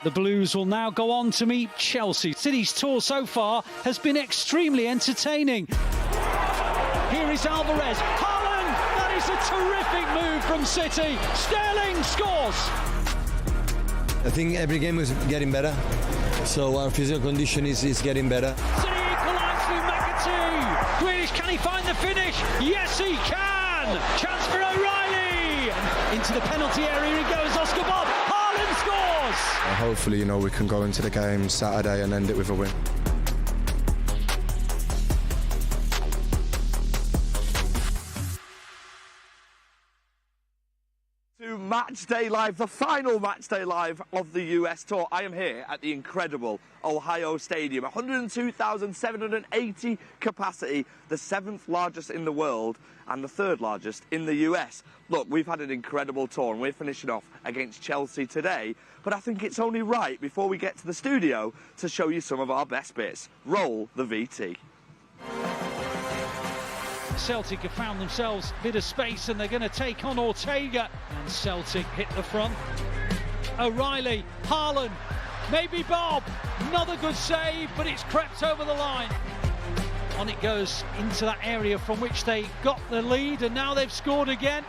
The Blues will now go on to meet Chelsea. City's tour so far has been extremely entertaining. Here is Alvarez. Haaland! That is a terrific move from City. Sterling scores! I think every game is getting better, so our physical condition is getting better. City equalise through McAtee. Grealish, can he find the finish? Yes, he can! Chance for O'Reilly! Into the penalty area he goes, Oscar Bob. Haaland scores! Hopefully, we can go into the game Saturday and end it with a win. To MatchDay Live, the final MatchDay Live of the US Tour. I am here at the incredible Ohio Stadium, 102,780 capacity, the 7th largest in the world and the 3rd largest in the US. Look, we've had an incredible tour and we're finishing off against Chelsea today, but I think it's only right before we get to the studio to show you some of our best bits. Roll the VT. Celtic have found themselves a bit of space and they're going to take on Ortega. And Celtic hit the front. O'Reilly, Haaland, maybe Bob. Another good save, but it's crept over the line. On it goes into that area from which they got the lead, and now they've scored again.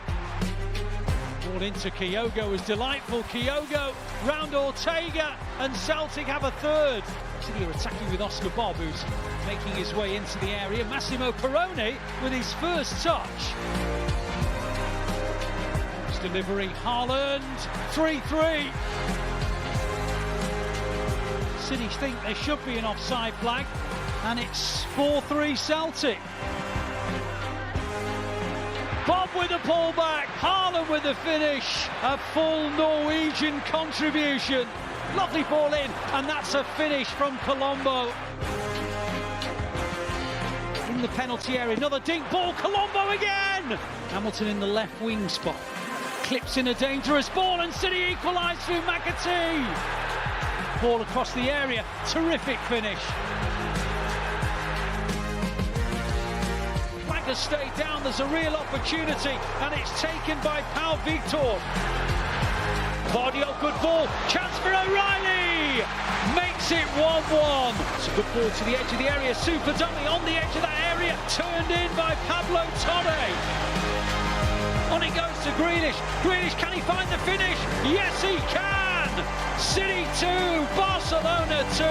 Ball into Kyogo is delightful. Kyogo round Ortega, and Celtic have a third. City are attacking with Oscar Bob, who's making his way into the area. Massimo Perrone with his first touch. Next delivery, Haaland, 3-3. City think there should be an offside flag, and it's 4-3 Celtic. Bob with the pullback, Haaland with the finish. A full Norwegian contribution. Lovely ball in, and that's a finish from Colombo. In the penalty area, another dink ball, Colombo again! Hamilton in the left wing spot. Clips in a dangerous ball, and City equalise through McAtee. Ball across the area, terrific finish. Blackers stay down, there's a real opportunity, and it's taken by Pau Victor. Bardio, good ball, chance for O'Reilly, makes it 1-1. It's a good ball to the edge of the area, super dummy on the edge of that area, turned in by Pablo Torre. On it goes to Grealish, Grealish, can he find the finish? Yes he can! City 2, Barcelona 2.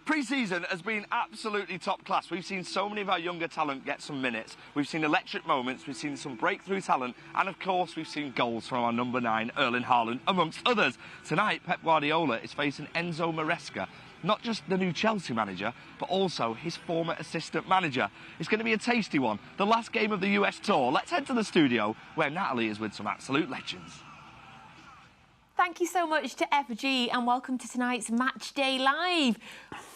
Pre-season has been absolutely top class. We've seen so many of our younger talent get some minutes. We've seen electric moments, we've seen some breakthrough talent, and of course we've seen goals from our number 9, Erling Haaland, amongst others. Tonight, Pep Guardiola is facing Enzo Maresca, not just the new Chelsea manager, but also his former assistant manager. It's going to be a tasty one. The last game of the US Tour. Let's head to the studio where Natalie is with some absolute legends. Thank you so much to FG and welcome to tonight's MatchDay Live.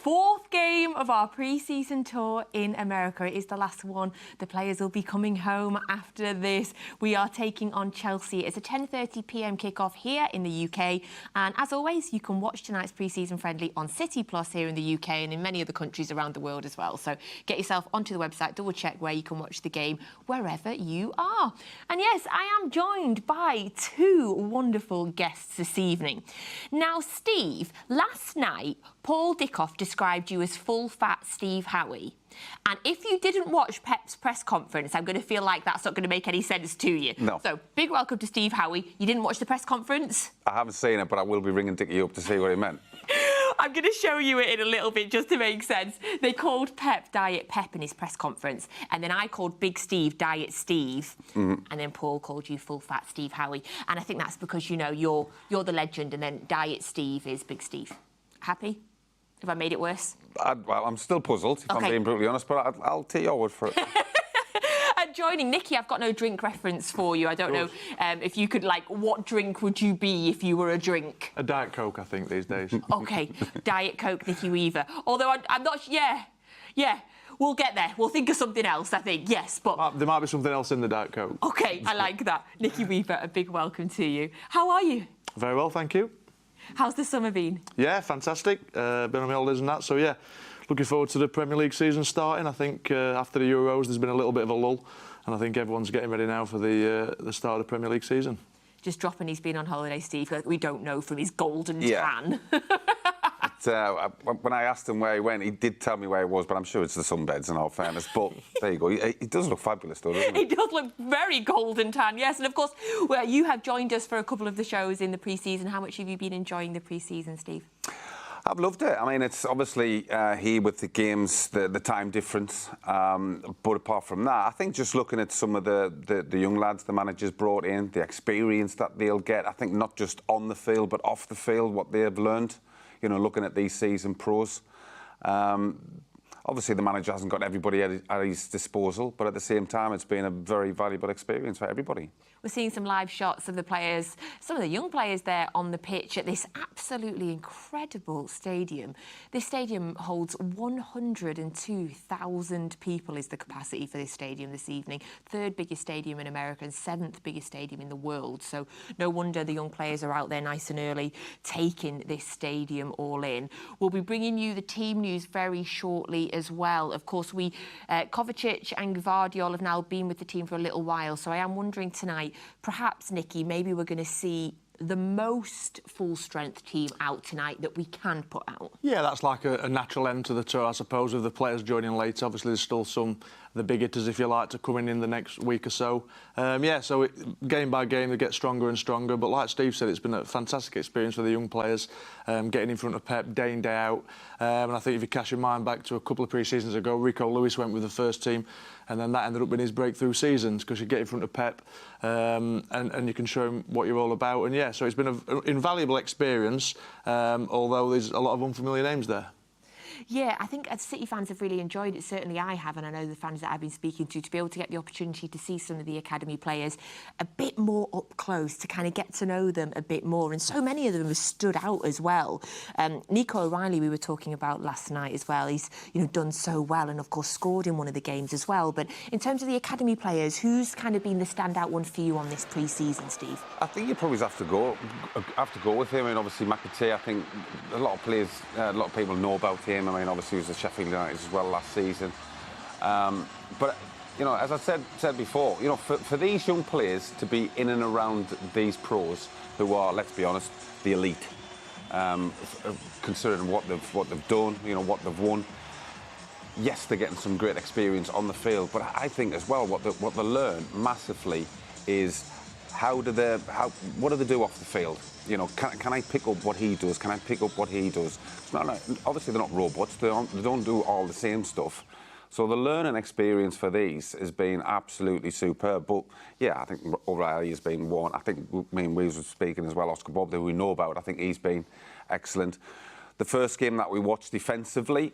4th game of our pre-season tour in America. It is the last one. The players will be coming home after this. We are taking on Chelsea. It's a 10:30 p.m. kickoff here in the UK. And as always, you can watch tonight's pre-season friendly on City Plus here in the UK and in many other countries around the world as well. So get yourself onto the website, double check where you can watch the game wherever you are. And yes, I am joined by 2 wonderful guests this evening. Now, Steve, last night, Paul Dickoff described you as full-fat Steve Howey. And if you didn't watch Pep's press conference, I'm going to feel like that's not going to make any sense to you. No. So, big welcome to Steve Howey. You didn't watch the press conference? I haven't seen it, but I will be ringing Nicky up to see what he meant. I'm going to show you it in a little bit just to make sense. They called Pep Diet Pep in his press conference, and then I called Big Steve Diet Steve, and then Paul called you full fat Steve Howey. And I think that's because, you know, you're the legend, and then Diet Steve is Big Steve. Happy? Have I made it worse? Well, I'm still puzzled, if I'm being brutally honest, but I'll take your word for it. Joining Nicky, I've got no drink reference for you. I don't know if you could, like, what drink would you be if you were a drink? A Diet Coke, I think, these days. OK, Diet Coke, Nicky Weaver. Although I'm not... Yeah, we'll get there. We'll think of something else, I think, yes, but... There might be something else in the Diet Coke. OK, I like that. Nicky Weaver, a big welcome to you. How are you? Very well, thank you. How's the summer been? Yeah, fantastic. Been on my holidays and that, so yeah. Looking forward to the Premier League season starting. I think after the Euros, there's been a little bit of a lull, and I think everyone's getting ready now for the start of the Premier League season. just dropping he's been on holiday, Steve, that we don't know from his golden tan. When I asked him where he went, he did tell me where he was, but I'm sure it's the sunbeds in all fairness. But there you go. He does look fabulous, though, doesn't he? He does look very golden tan, yes. And, of course, you have joined us for a couple of the shows in the pre-season. How much have you been enjoying the pre-season, Steve? I've loved it. I mean, it's obviously here with the games, the time difference. But apart from that, I think just looking at some of the young lads the managers brought in, the experience that they'll get, I think not just on the field, but off the field, what they have learned. You know, looking at these seasoned pros. Obviously, the manager hasn't got everybody at his disposal, but at the same time, it's been a very valuable experience for everybody. We're seeing some live shots of the players, some of the young players there on the pitch at this absolutely incredible stadium. This stadium holds 102,000 people is the capacity for this stadium this evening. Third biggest stadium in America and seventh biggest stadium in the world. So no wonder the young players are out there nice and early taking this stadium all in. We'll be bringing you the team news very shortly as well. Of course, Kovacic and Gvardiol have now been with the team for a little while. So I am wondering tonight, perhaps, Nicky, maybe we're going to see the most full-strength team out tonight that we can put out. Yeah, that's like a natural end to the tour, I suppose, with the players joining late. Obviously, there's still some the big hitters, if you like, to come in the next week or so. So game by game, they get stronger and stronger. But like Steve said, it's been a fantastic experience for the young players, getting in front of Pep day in, day out. And I think if you cast your mind back to a couple of pre-seasons ago, Rico Lewis went with the first team, and then that ended up being his breakthrough seasons, because you get in front of Pep and you can show him what you're all about. And yeah, so it's been an invaluable experience, although there's a lot of unfamiliar names there. Yeah, I think as City fans have really enjoyed it. Certainly I have, and I know the fans that I've been speaking to be able to get the opportunity to see some of the academy players a bit more up close, to kind of get to know them a bit more. And so many of them have stood out as well. Nico O'Reilly, we were talking about last night as well. He's done so well, and of course scored in one of the games as well. But in terms of the academy players, who's kind of been the standout one for you on this pre-season, Steve? I think you probably have to go with him. I mean, obviously McAtee, I think a lot of players, a lot of people know about him. I mean, obviously he was at Sheffield United as well last season. But as I said before, for these young players to be in and around these pros who are, let's be honest, the elite, considering what they've done, what they've won. Yes, they're getting some great experience on the field, but I think as well what they learn massively is what do they do off the field? Can I pick up what he does? Can I pick up what he does? Obviously, they're not robots. They don't do all the same stuff. So the learning experience for these has been absolutely superb. But yeah, I think O'Reilly has been one. I think we were speaking as well, Oscar Bob, that we know about. I think he's been excellent. The first game that we watched defensively,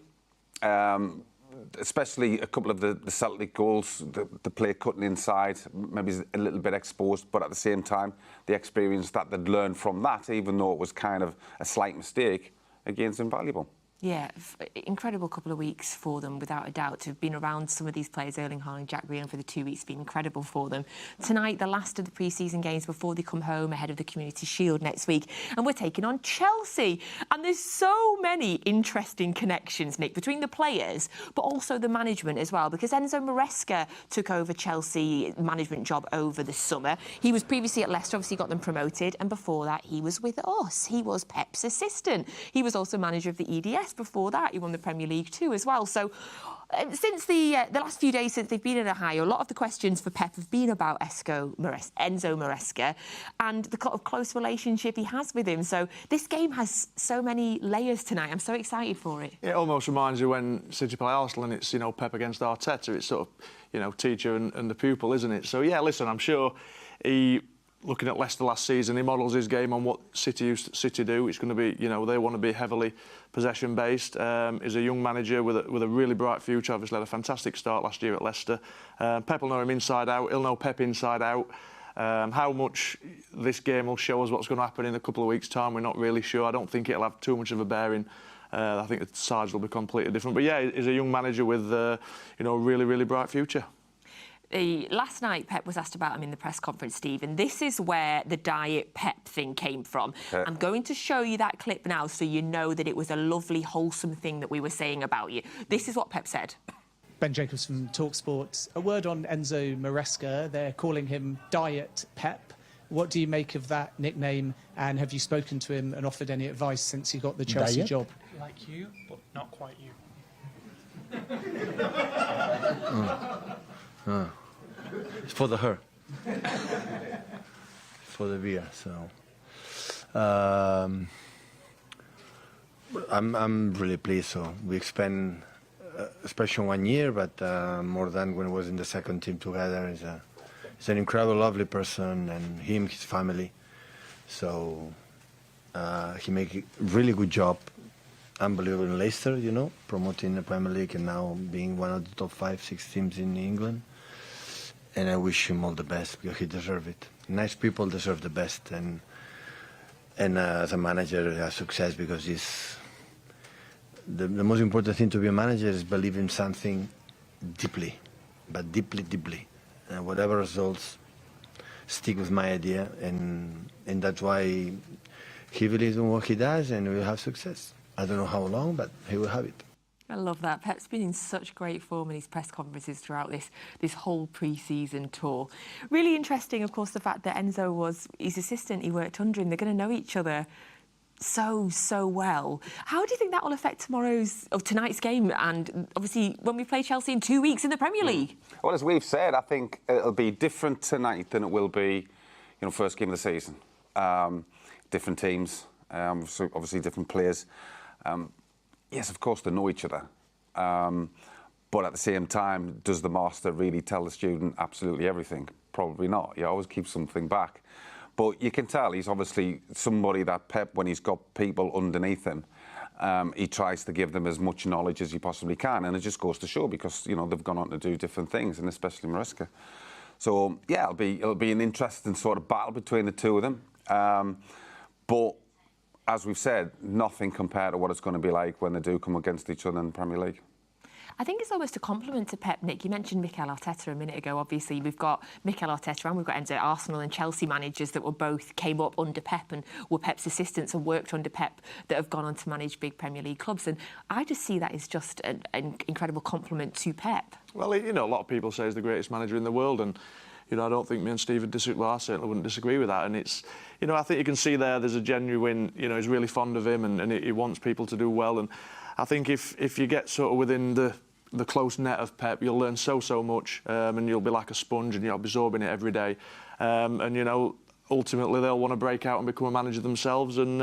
especially a couple of the Celtic goals, the play cutting inside, maybe a little bit exposed, but at the same time, the experience that they'd learned from that, even though it was kind of a slight mistake, again, is invaluable. Yeah, incredible couple of weeks for them, without a doubt. To have been around some of these players, Erling Haaland, Jack Grealish, for the 2 weeks, has been incredible for them. Tonight, the last of the pre-season games before they come home ahead of the Community Shield next week. And we're taking on Chelsea. And there's so many interesting connections, Nick, between the players, but also the management as well, because Enzo Maresca took over Chelsea management job over the summer. He was previously at Leicester, obviously got them promoted, and before that, he was with us. He was Pep's assistant. He was also manager of the EDS. Before that, he won the Premier League too as well. So since the last few days since they've been in Ohio, a lot of the questions for Pep have been about Enzo Maresca and the kind of close relationship he has with him. So this game has so many layers tonight. I'm so excited for it. It almost reminds you when City play Arsenal and it's, Pep against Arteta. It's sort of, teacher and the pupil, isn't it? So, yeah, listen, I'm sure looking at Leicester last season, he models his game on what City do. It's going to be, they want to be heavily possession-based. He's a young manager with a really bright future. Obviously had a fantastic start last year at Leicester. Pep will know him inside out. He'll know Pep inside out. How much this game will show us what's going to happen in a couple of weeks' time, we're not really sure. I don't think it'll have too much of a bearing. I think the sides will be completely different. But yeah, he's a young manager with, a really, really bright future. Last night, Pep was asked about him in the press conference, Steve, and this is where the Diet Pep thing came from. I'm going to show you that clip now so you know that it was a lovely, wholesome thing that we were saying about you. This is what Pep said. Ben Jacobs from TalkSport. A word on Enzo Maresca. They're calling him Diet Pep. What do you make of that nickname, and have you spoken to him and offered any advice since he got the Chelsea job? Like you, but not quite you. It's for the her. For the beer, so I'm really pleased. So we spent especially 1 year, but more than when we was in the second team together. He's an incredible, lovely person, and his family. So he make a really good job, unbelievable in Leicester, you know, promoting the Premier League and now being one of the top 5-6 teams in England. And I wish him all the best because he deserves it. Nice people deserve the best, and as a manager, he has success because he's the most important thing to be a manager is believe in something deeply, but deeply. And whatever results, stick with my idea, and that's why he believes in what he does, and we will have success. I don't know how long, but he will have it. I love that. Pep's been in such great form in his press conferences throughout this whole pre-season tour. Really interesting, of course, the fact that Enzo was his assistant. He worked under him. They're going to know each other so well. How do you think that will affect tonight's game, and obviously when we play Chelsea in 2 weeks in the Premier League? Well, as we've said, I think it'll be different tonight than it will be, first game of the season. Different teams, obviously different players. Yes, of course, they know each other. But at the same time, does the master really tell the student absolutely everything? Probably not. You always keep something back. But you can tell he's obviously somebody that Pep, when he's got people underneath him, he tries to give them as much knowledge as he possibly can. And it just goes to show because, they've gone on to do different things, and especially Maresca. So, yeah, it'll be an interesting sort of battle between the two of them. But as we've said, nothing compared to what it's going to be like when they do come against each other in the Premier League. I think it's almost a compliment to Pep, Nick. You mentioned Mikel Arteta a minute ago. Obviously, we've got Mikel Arteta and we've got Enzo, Arsenal and Chelsea managers that came up under Pep and were Pep's assistants and worked under Pep that have gone on to manage big Premier League clubs. And I just see that as just an incredible compliment to Pep. Well, a lot of people say he's the greatest manager in the world, and I don't think me and Steve would disagree. Well, I certainly wouldn't disagree with that. And it's, I think you can see there's a genuine, he's really fond of him, and he wants people to do well. And I think if you get sort of within the close net of Pep, you'll learn so much, and you'll be like a sponge, and you're absorbing it every day. And ultimately they'll want to break out and become a manager themselves. And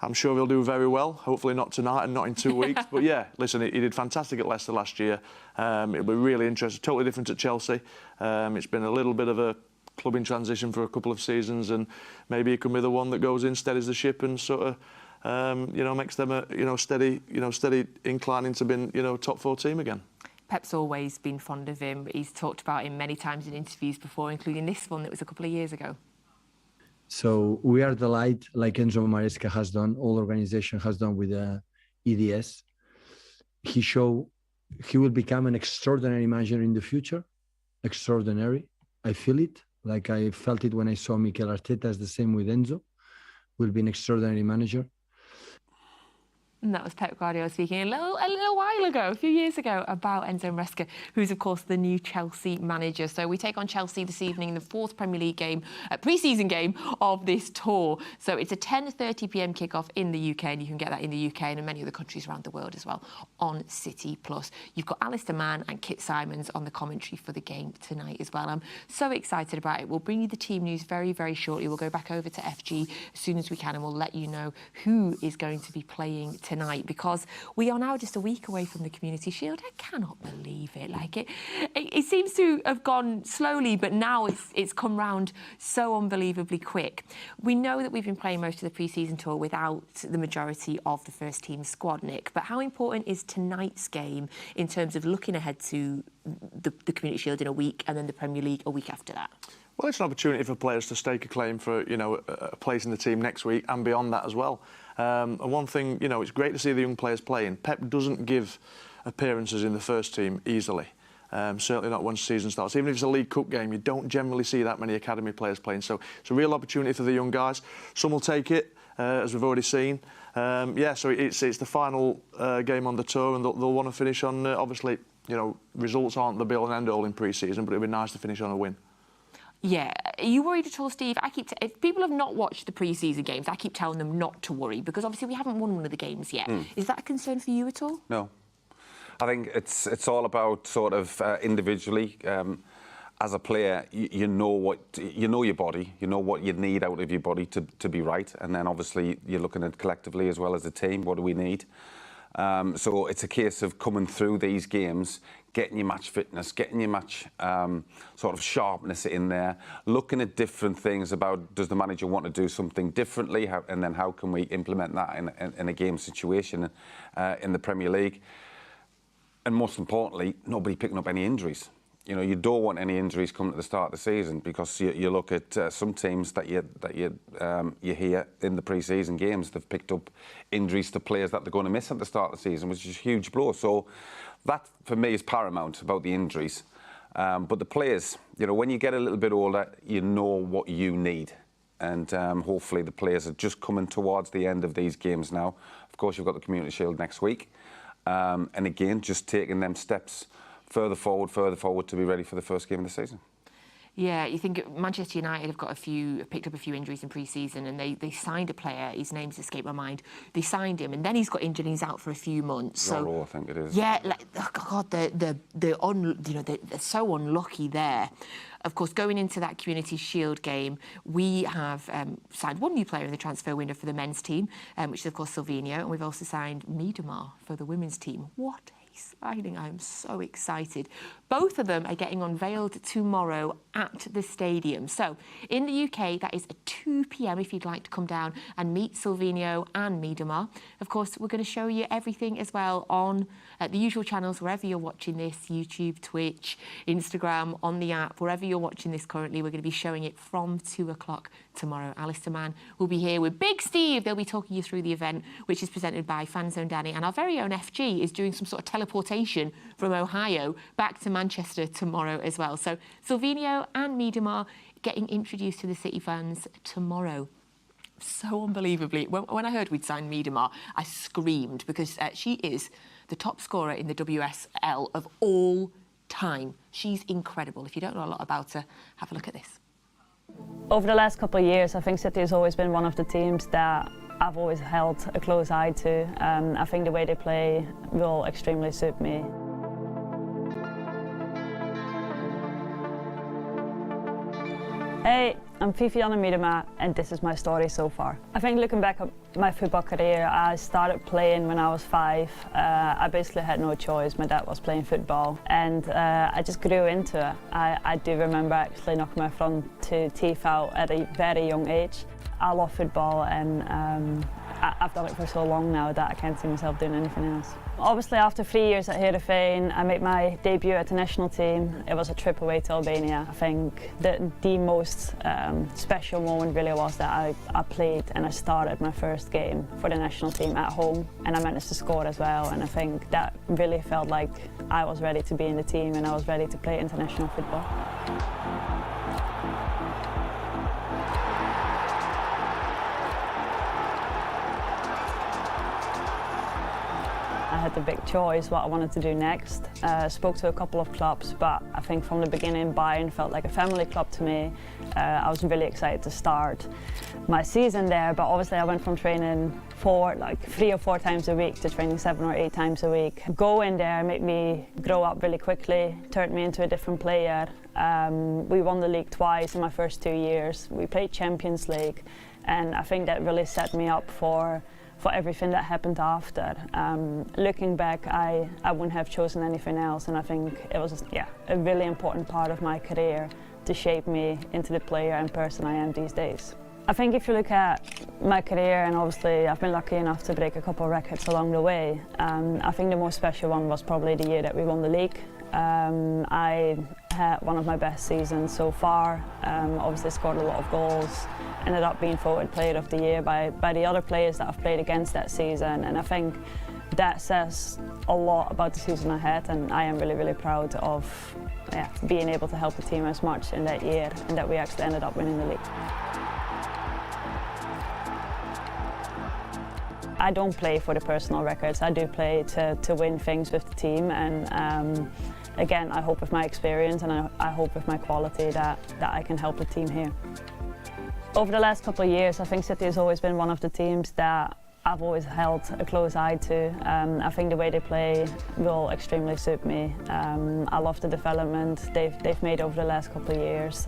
I'm sure he'll do very well. Hopefully not tonight and not in 2 weeks. But yeah, listen, he did fantastic at Leicester last year. It'll be really interesting. Totally different at Chelsea. It's been a little bit of a club in transition for a couple of seasons, and maybe he could be the one that goes in, steadies the ship, and sort of makes them a steady incline into being top 4 team again. Pep's always been fond of him. He's talked about him many times in interviews before, including this one that was a couple of years ago. So we are delighted, like Enzo Maresca has done, all organization has done with EDS. He will become an extraordinary manager in the future. Extraordinary. I feel it. Like I felt it when I saw Mikel Arteta. It's the same with Enzo. Will be an extraordinary manager. And that was Pep Guardiola speaking a little while ago, a few years ago, about Enzo Maresca, who's, of course, the new Chelsea manager. So we take on Chelsea this evening in the 4th Premier League game, pre-season game of this tour. So it's a 10:30 p.m. kickoff in the UK, and you can get that in the UK and in many other countries around the world as well on City Plus. You've got Alistair Mann and Kit Simons on the commentary for the game tonight as well. I'm so excited about it. We'll bring you the team news very, very shortly. We'll go back over to FG as soon as we can, and we'll let you know who is going to be playing tonight, because we are now just a week away from the Community Shield. I cannot believe it. It seems to have gone slowly, but now it's come round so unbelievably quick. We know that we've been playing most of the pre-season tour without the majority of the first team squad, Nick, but how important is tonight's game in terms of looking ahead to the Community Shield in a week and then the Premier League a week after that? Well, it's an opportunity for players to stake a claim for, a place in the team next week and beyond that as well. And one thing, it's great to see the young players playing. Pep doesn't give appearances in the first team easily. Certainly not once the season starts. Even if it's a League Cup game, you don't generally see that many academy players playing. So it's a real opportunity for the young guys. Some will take it, as we've already seen. So it's the final game on the tour, and they'll want to finish on, obviously, results aren't the be-all and end-all in pre-season, but it'd be nice to finish on a win. Yeah. Are you worried at all, Steve? If people have not watched the pre-season games, I keep telling them not to worry because obviously we haven't won one of the games yet. Is that a concern for you at all? No. I think it's all about sort of individually. As a player, you know your body, you know what you need out of your body to be right, and then obviously you're looking at collectively as well as a team. What do we need? So it's a case of coming through these games, getting your match fitness, getting your match sort of sharpness in there, looking at different things about does the manager want to do something differently, and then how can we implement that in a game situation in the Premier League. And most importantly, nobody picking up any injuries. You know, you don't want any injuries coming at the start of the season because you look at some teams that you hear in the pre-season games, they've picked up injuries to players that they're going to miss at the start of the season, which is a huge blow. So that, for me, is paramount about the injuries. But the players, you know, when you get a little bit older, you know what you need. And hopefully the players are just coming towards the end of these games now. Of course, you've got the Community Shield next week. And again, just taking them steps further forward to be ready for the first game of the season. Yeah, you think Manchester United have picked up a few injuries in pre-season, and they signed a player. His name's escaped my mind. They signed him, and then he's got injured and he's out for a few months. So I think it is. Yeah, like, oh God, they're so unlucky there. Of course, going into that Community Shield game, we have signed one new player in the transfer window for the men's team, which is, of course, Silvino, and we've also signed Miedemar for the women's team. What signing. I am so excited. Both of them are getting unveiled tomorrow at the stadium. So in the UK, that is at 2 p.m. if you'd like to come down and meet Silvino and Miedemar. Of course, we're going to show you everything as well on the usual channels, wherever you're watching this, YouTube, Twitch, Instagram, on the app, wherever you're watching this currently, we're going to be showing it from 2 o'clock tomorrow. Alistair Mann will be here with Big Steve. They'll be talking you through the event, which is presented by Fanzone Danny, and our very own FG is doing some sort of teleportation from Ohio back to Manchester tomorrow as well. So Silvino and Miedemar getting introduced to the City fans tomorrow. So unbelievably, when I heard we'd signed Miedemar, I screamed because she is the top scorer in the WSL of all time. She's incredible. If you don't know a lot about her, have a look at this. Over the last couple of years, I think City has always been one of the teams that I've always held a close eye to. I think the way they play will extremely suit me. Hey, I'm Vivianne Miedema, and this is my story so far. I think looking back at my football career, I started playing when I was 5. I basically had no choice. My dad was playing football, and I just grew into it. I do remember actually knocking my front 2 teeth out at a very young age. I love football, and I've done it for so long now that I can't see myself doing anything else. Obviously, after 3 years at Heerenveen, I made my debut at the national team. It was a trip away to Albania. I think the most special moment really was that I played and I started my first game for the national team at home, and I managed to score as well. And I think that really felt like I was ready to be in the team and I was ready to play international football. I had the big choice what I wanted to do next. Spoke to a couple of clubs, but I think from the beginning Bayern felt like a family club to me. I was really excited to start my season there, but obviously I went from training 3 or 4 times a week to training 7 or 8 times a week. Going there made me grow up really quickly, turned me into a different player. We won the league twice in my first 2 years. We played Champions League, and I think that really set me up for everything that happened after. Looking back, I wouldn't have chosen anything else, and I think it was a really important part of my career to shape me into the player and person I am these days. I think if you look at my career, and obviously I've been lucky enough to break a couple of records along the way, I think the most special one was probably the year that we won the league. I had one of my best seasons so far. Obviously scored a lot of goals, ended up being voted Player of the Year by the other players that I've played against that season, and I think that says a lot about the season I had, and I am really, really proud of being able to help the team as much in that year, and that we actually ended up winning the league. I don't play for the personal records. I do play to win things with the team, and again, I hope with my experience and I hope with my quality that I can help the team here. Over the last couple of years, I think City has always been one of the teams that I've always held a close eye to. I think the way they play will extremely suit me. I love the development they've made over the last couple of years.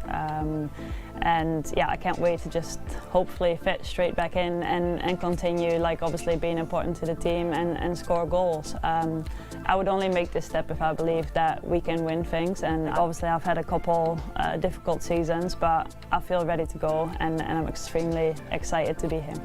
And yeah, I can't wait to just hopefully fit straight back in and continue, like obviously being important to the team and score goals. I would only make this step if I believe that we can win things, and obviously I've had a couple difficult seasons, but I feel ready to go and I'm extremely excited to be here.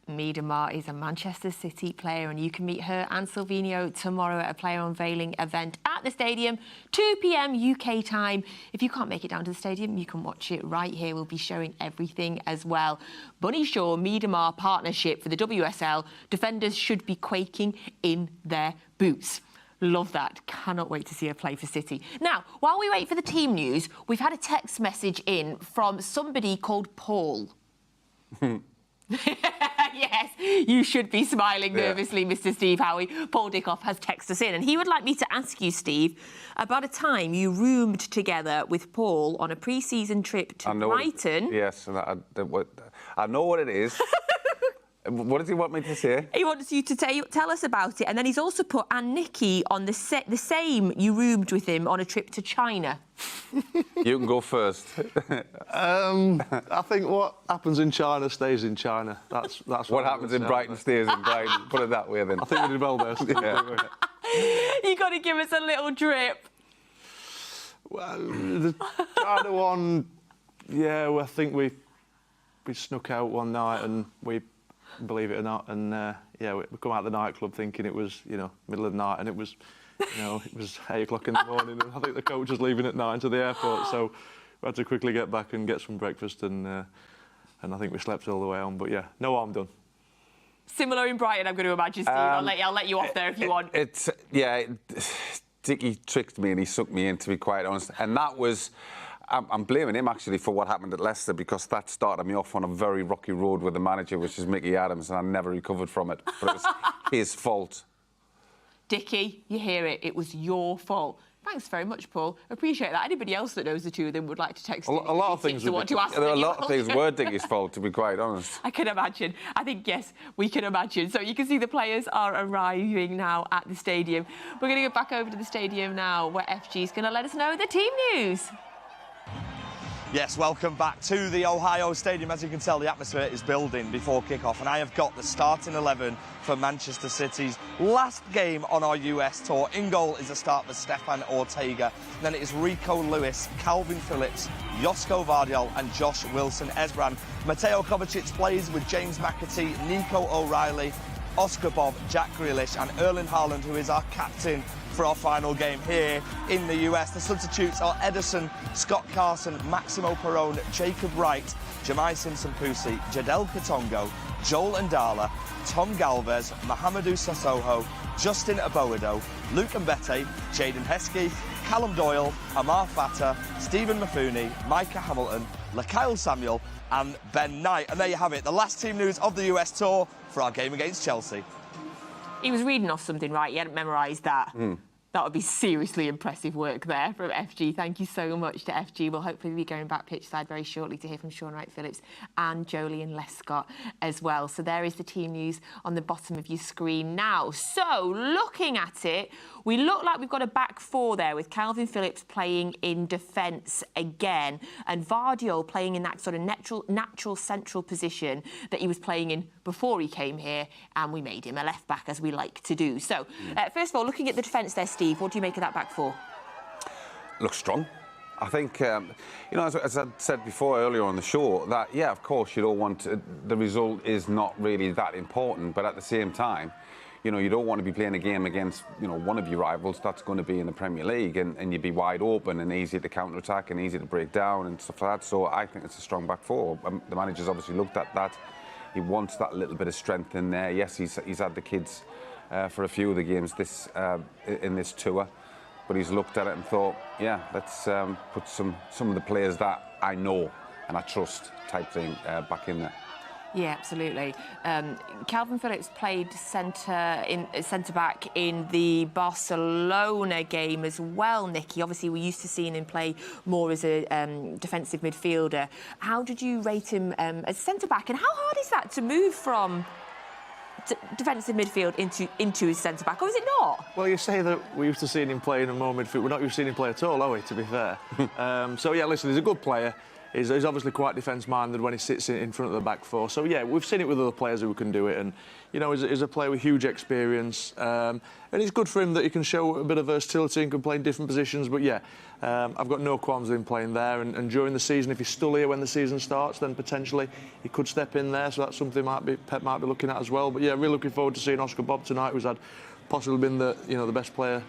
Miedema is a Manchester City player, and you can meet her and Silvino tomorrow at a player unveiling event at the stadium, 2 p.m. UK time. If you can't make it down to the stadium, you can watch it right here. We'll be showing everything as well. Bunny Shaw Miedema partnership for the WSL. Defenders should be quaking in their boots. Love that. Cannot wait to see her play for City. Now, while we wait for the team news, we've had a text message in from somebody called Paul. Yes, you should be smiling nervously, Mr. Steve Howey. Paul Dickoff has texted us in, and he would like me to ask you, Steve, about a time you roomed together with Paul on a pre-season trip to Brighton. Yes, I know what it is. What does he want me to say? He wants you to tell us about it, and then he's also put and Nicky on the same. You roomed with him on a trip to China. You can go first. I think what happens in China stays in China. That's what happens in Brighton stays in Brighton. Put it that way, then. I think we did well there. You got to give us a little drip. Well, the China one, yeah. Well, I think we snuck out one night and we. Believe it or not, and yeah, we come out of the nightclub thinking it was, middle of the night, and it was, it was 8 o'clock in the morning, and I think the coach was leaving at 9 to the airport, so we had to quickly get back and get some breakfast, and I think we slept all the way on. But yeah, no harm done. Similar in Brighton, I'm going to imagine, Steve. I'll let you off there if you want. Dicky tricked me and he sucked me in, to be quite honest, and that was. I'm blaming him, actually, for what happened at Leicester, because that started me off on a very rocky road with the manager, which is Mickey Adams, and I never recovered from it. But it was his fault. Dicky, you hear it. It was your fault. Thanks very much, Paul. Appreciate that. Anybody else that knows the two of them would like to text a lot of things. There are a lot of things were Dicky's fault, to be quite honest. I can imagine. I think, yes, we can imagine. So you can see the players are arriving now at the stadium. We're going to go back over to the stadium now, where FG is going to let us know the team news. Yes, welcome back to the Ohio Stadium. As you can tell, the atmosphere is building before kick-off, and I have got the starting 11 for Manchester City's last game on our US tour. In goal is a start for Stefan Ortega. Then it is Rico Lewis, Calvin Phillips, Josko Vardiol and Josh Wilson-Esbran. Mateo Kovacic plays with James McAtee, Nico O'Reilly, Oscar Bob, Jack Grealish and Erling Haaland, who is our captain for our final game here in the US. The substitutes are Ederson, Scott Carson, Maximo Perrone, Jacob Wright, Jamai Simpson-Pusi, Jadel Katongo, Joel Ndala, Tom Galvez, Mahamadou Sissoko, Justin Aboado, Luke Mbete, Jaden Heskey, Callum Doyle, Amar Fata, Stephen Mafuni, Micah Hamilton, LaKyle Samuel and Ben Knight. And there you have it, the last team news of the US tour for our game against Chelsea. He was reading off something, right? He hadn't memorised that. That would be seriously impressive work there from FG. Thank you so much to FG. We'll hopefully be going back pitchside very shortly to hear from Shaun Wright-Phillips and Joleon Lescott as well. So there is the team news on the bottom of your screen now. So looking at it, we look like we've got a back four there with Calvin Phillips playing in defence again and Vardiol playing in that sort of natural central position that he was playing in before he came here, and we made him a left back, as we like to do. So first of all, looking at the defence there, Steve, what do you make of that back four? Looks strong. I think, as I said before earlier on the show, that, yeah, of course, you don't want the result is not really that important, but at the same time, you don't want to be playing a game against, one of your rivals that's going to be in the Premier League and you'd be wide open and easy to counter-attack and easy to break down and stuff like that. So I think it's a strong back four. The manager's obviously looked at that. He wants that little bit of strength in there. Yes, he's had the kids for a few of the games in this tour, but he's looked at it and thought, yeah, let's put some of the players that I know and I trust type thing back in there. Yeah, absolutely. Calvin Phillips played centre-back in the Barcelona game as well, Nicky. Obviously, we're used to seeing him play more as a defensive midfielder. How did you rate him as centre-back, and how hard is that to move from defensive midfield into his centre-back, or is it not? Well, you say that we used to seeing him play in a more midfield. We're not used to seeing him play at all, are we, to be fair? So, yeah, listen, he's a good player. He's obviously quite defence-minded when he sits in front of the back four. So, yeah, we've seen it with other players who can do it. And, you know, he's a player with huge experience. And it's good for him that he can show a bit of versatility and can play in different positions. But, yeah, I've got no qualms with him playing there. And during the season, if he's still here when the season starts, then potentially he could step in there. So that's something Pep might be looking at as well. But, yeah, really looking forward to seeing Oscar Bob tonight, who's had possibly been the best player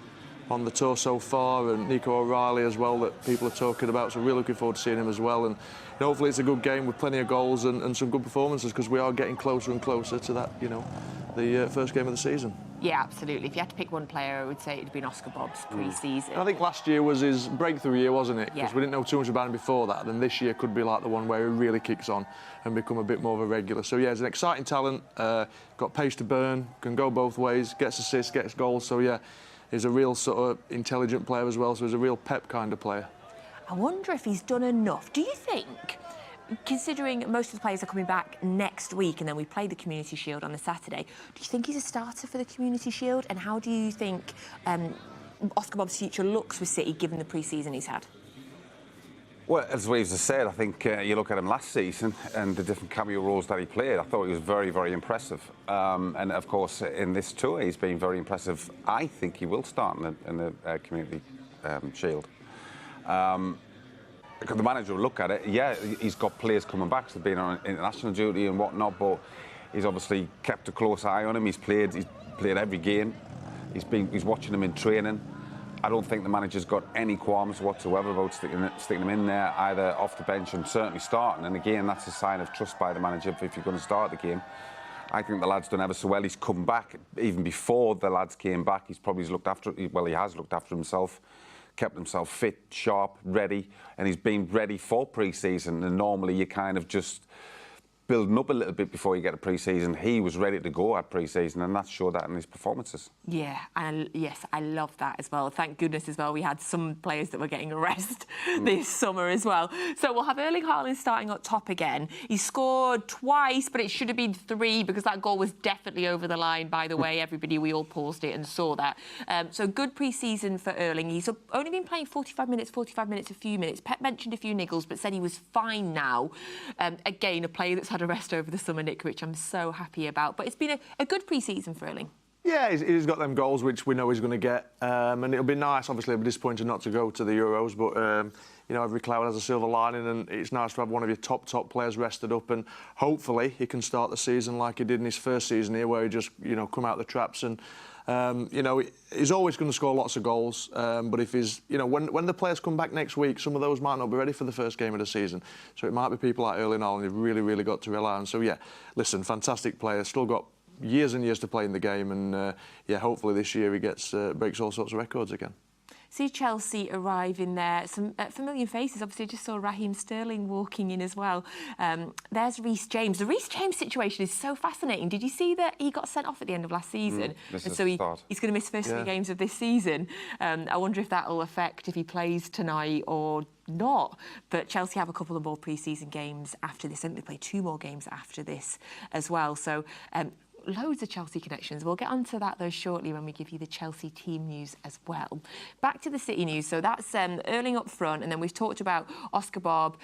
on the tour so far, and Nico O'Reilly as well that people are talking about, so really looking forward to seeing him as well. And hopefully it's a good game with plenty of goals and some good performances, because we are getting closer and closer to that, the first game of the season. Yeah, absolutely. If you had to pick one player, I would say it'd been Oscar Bobb's pre-season. I think last year was his breakthrough year, wasn't it? Because Yeah. we didn't know too much about him before that. Then this year could be like the one where he really kicks on and become a bit more of a regular. So yeah, he's an exciting talent, got pace to burn, can go both ways, gets assists, gets goals. So yeah, he's a real sort of intelligent player as well, so he's a real Pep kind of player. I wonder if he's done enough. Do you think, considering most of the players are coming back next week and then we play the Community Shield on the Saturday, do you think he's a starter for the Community Shield? And how do you think Oscar Bobb's future looks with City, given the pre-season he's had? Well, as Reeves has said, I think you look at him last season and the different cameo roles that he played, I thought he was very, very impressive. And, of course, in this tour, he's been very impressive. I think he will start in the Community Shield. Because the manager will look at it, yeah, he's got players coming back, so being on international duty and whatnot, but he's obviously kept a close eye on him. He's played every game. He's watching him in training. I don't think the manager's got any qualms whatsoever about sticking him in there, either off the bench and certainly starting. And again, that's a sign of trust by the manager if you're going to start the game. I think the lad's done ever so well. He's come back even before the lads came back. He's probably looked after. Well, he has looked after himself, kept himself fit, sharp, ready, and he's been ready for pre-season. And normally you kind of just building up a little bit before you get a pre-season. He was ready to go at pre-season, and that showed that in his performances. Yeah, and yes, I love that as well. Thank goodness as well we had some players that were getting a rest this summer as well. So we'll have Erling Haaland starting up top again. He scored twice, but it should have been 3 because that goal was definitely over the line, by the way. Everybody, we all paused it and saw that. So good pre-season for Erling. He's only been playing 45 minutes, a few minutes. Pep mentioned a few niggles, but said he was fine now. Again, a player that's had a rest over the summer, Nick, which I'm so happy about. But it's been a good pre-season for Erling. Yeah, he's got them goals, which we know he's going to get. And it'll be nice, obviously, it'll be disappointing not to go to the Euros, but, every cloud has a silver lining, and it's nice to have one of your top players rested up, and hopefully he can start the season like he did in his first season here, where he just, come out the traps and, he's always going to score lots of goals, but if he's, when the players come back next week, some of those might not be ready for the first game of the season. So it might be people like Erling Haaland who've really got to rely on. So, yeah, listen, fantastic player, still got years and years to play in the game, and, hopefully this year he breaks all sorts of records again. See Chelsea arriving there. Some familiar faces. Obviously, I just saw Raheem Sterling walking in as well. There's Reece James. The Reece James situation is so fascinating. Did you see that he got sent off at the end of last season? And so he's going to miss the first 3 games of this season. I wonder if that will affect if he plays tonight or not. But Chelsea have a couple of more pre-season games after this. I think they play 2 more games after this as well. So loads of Chelsea connections. We'll get onto that, though, shortly when we give you the Chelsea team news as well. Back to the City news. So that's Erling up front, and then we've talked about Oscar Bob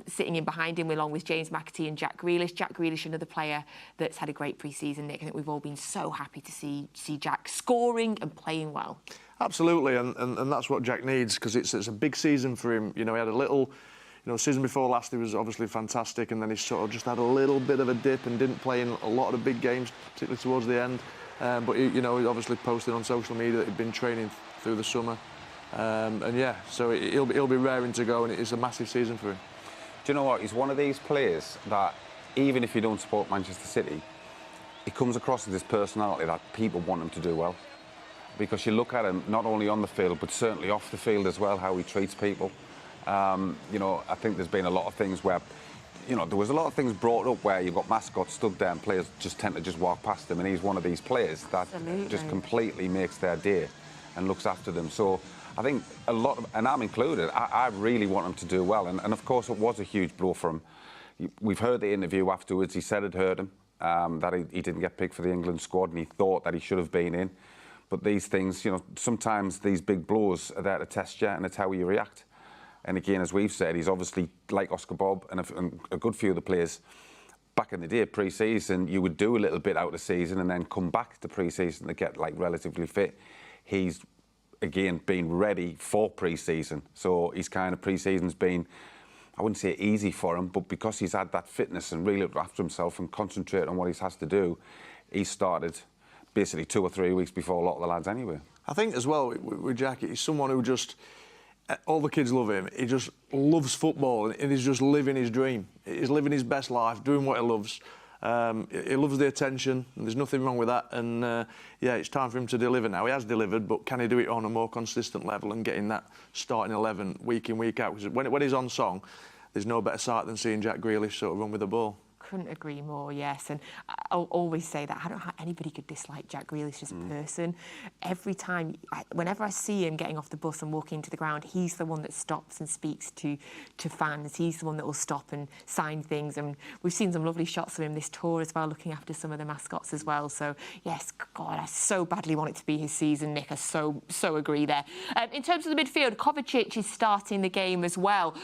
sitting in behind him along with James McAtee and Jack Grealish. Jack Grealish, another player that's had a great pre-season, Nick. I think we've all been so happy to see Jack scoring and playing well. Absolutely, and that's what Jack needs, because it's a big season for him. He had a little... season before last, he was obviously fantastic, and then he sort of just had a little bit of a dip and didn't play in a lot of the big games, particularly towards the end. But he obviously posted on social media that he'd been training through the summer, so he'll be raring to go, and it's a massive season for him. Do you know what? He's one of these players that, even if you don't support Manchester City, he comes across as this personality that people want him to do well. Because you look at him not only on the field, but certainly off the field as well, how he treats people. I think there's been a lot of things where you know, there was a lot of things brought up where you've got mascots stood there and players just tend to just walk past them, and he's one of these players that just completely makes their day and looks after them. So I think a lot of, and I'm included, I really want him to do well, and of course it was a huge blow for him. We've heard the interview afterwards. He said it hurt him, that he didn't get picked for the England squad, and he thought that he should have been in. But these things, you know, sometimes these big blows are there to test you, and it's how you react. And again, as we've said, he's obviously, like Oscar Bob and a good few of the players, back in the day, pre-season, you would do a little bit out of the season and then come back to pre-season to get, like, relatively fit. He's, again, been ready for pre-season. So his kind of pre-season's been, I wouldn't say easy for him, but because he's had that fitness and really looked after himself and concentrated on what he has to do, he started basically 2 or 3 weeks before a lot of the lads anyway. I think as well with Jackie, he's someone who just, all the kids love him. He just loves football and he's just living his dream. He's living his best life, doing what he loves. He loves the attention, and there's nothing wrong with that. And yeah, it's time for him to deliver now. He has delivered, but can he do it on a more consistent level and getting that starting 11 week in, week out? Because when he's on song, there's no better sight than seeing Jack Grealish sort of run with the ball. Couldn't agree more, yes. And I'll always say that I don't know how anybody could dislike Jack Grealish as a person. Every time, whenever I see him getting off the bus and walking into the ground, he's the one that stops and speaks to fans. He's the one that will stop and sign things. And we've seen some lovely shots of him this tour as well, looking after some of the mascots as well. So, yes, God, I so badly want it to be his season, Nick. I so agree there. In terms of the midfield, Kovacic is starting the game as well.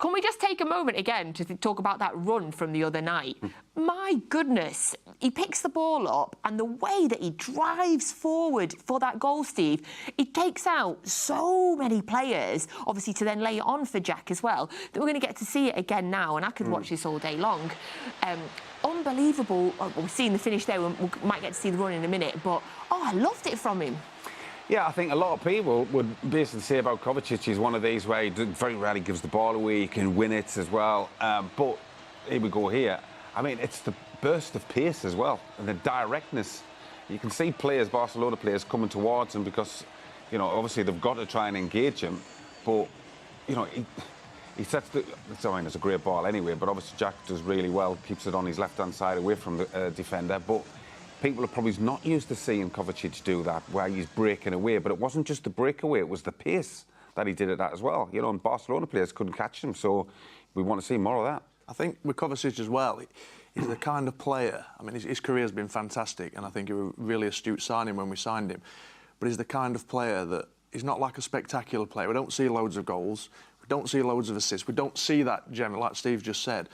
Can we just take a moment again to talk about that run from the other night? My goodness, he picks the ball up and the way that he drives forward for that goal, Steve, it takes out so many players, obviously to then lay it on for Jack as well, that we're going to get to see it again now, and I could watch this all day long. Unbelievable. We've seen the finish there, we might get to see the run in a minute, but, I loved it from him. Yeah, I think a lot of people would basically say about Kovacic, he's one of these where he very rarely gives the ball away, he can win it as well. But here we go here. I mean, it's the burst of pace as well, and the directness. You can see players, Barcelona players, coming towards him because, you know, obviously they've got to try and engage him. But, you know, he sets the... I mean, it's a great ball anyway, but obviously Jack does really well, keeps it on his left-hand side away from the defender. But people are probably not used to seeing Kovacic do that, where he's breaking away. But it wasn't just the breakaway, it was the pace that he did at that as well. You know, and Barcelona players couldn't catch him, so we want to see more of that. I think with Kovacic as well, he's the kind of player, I mean, his career's been fantastic, and I think he was a really astute signing when we signed him. But he's the kind of player that, he's not like a spectacular player. We don't see loads of goals, we don't see loads of assists, we don't see that generally, like Steve just said.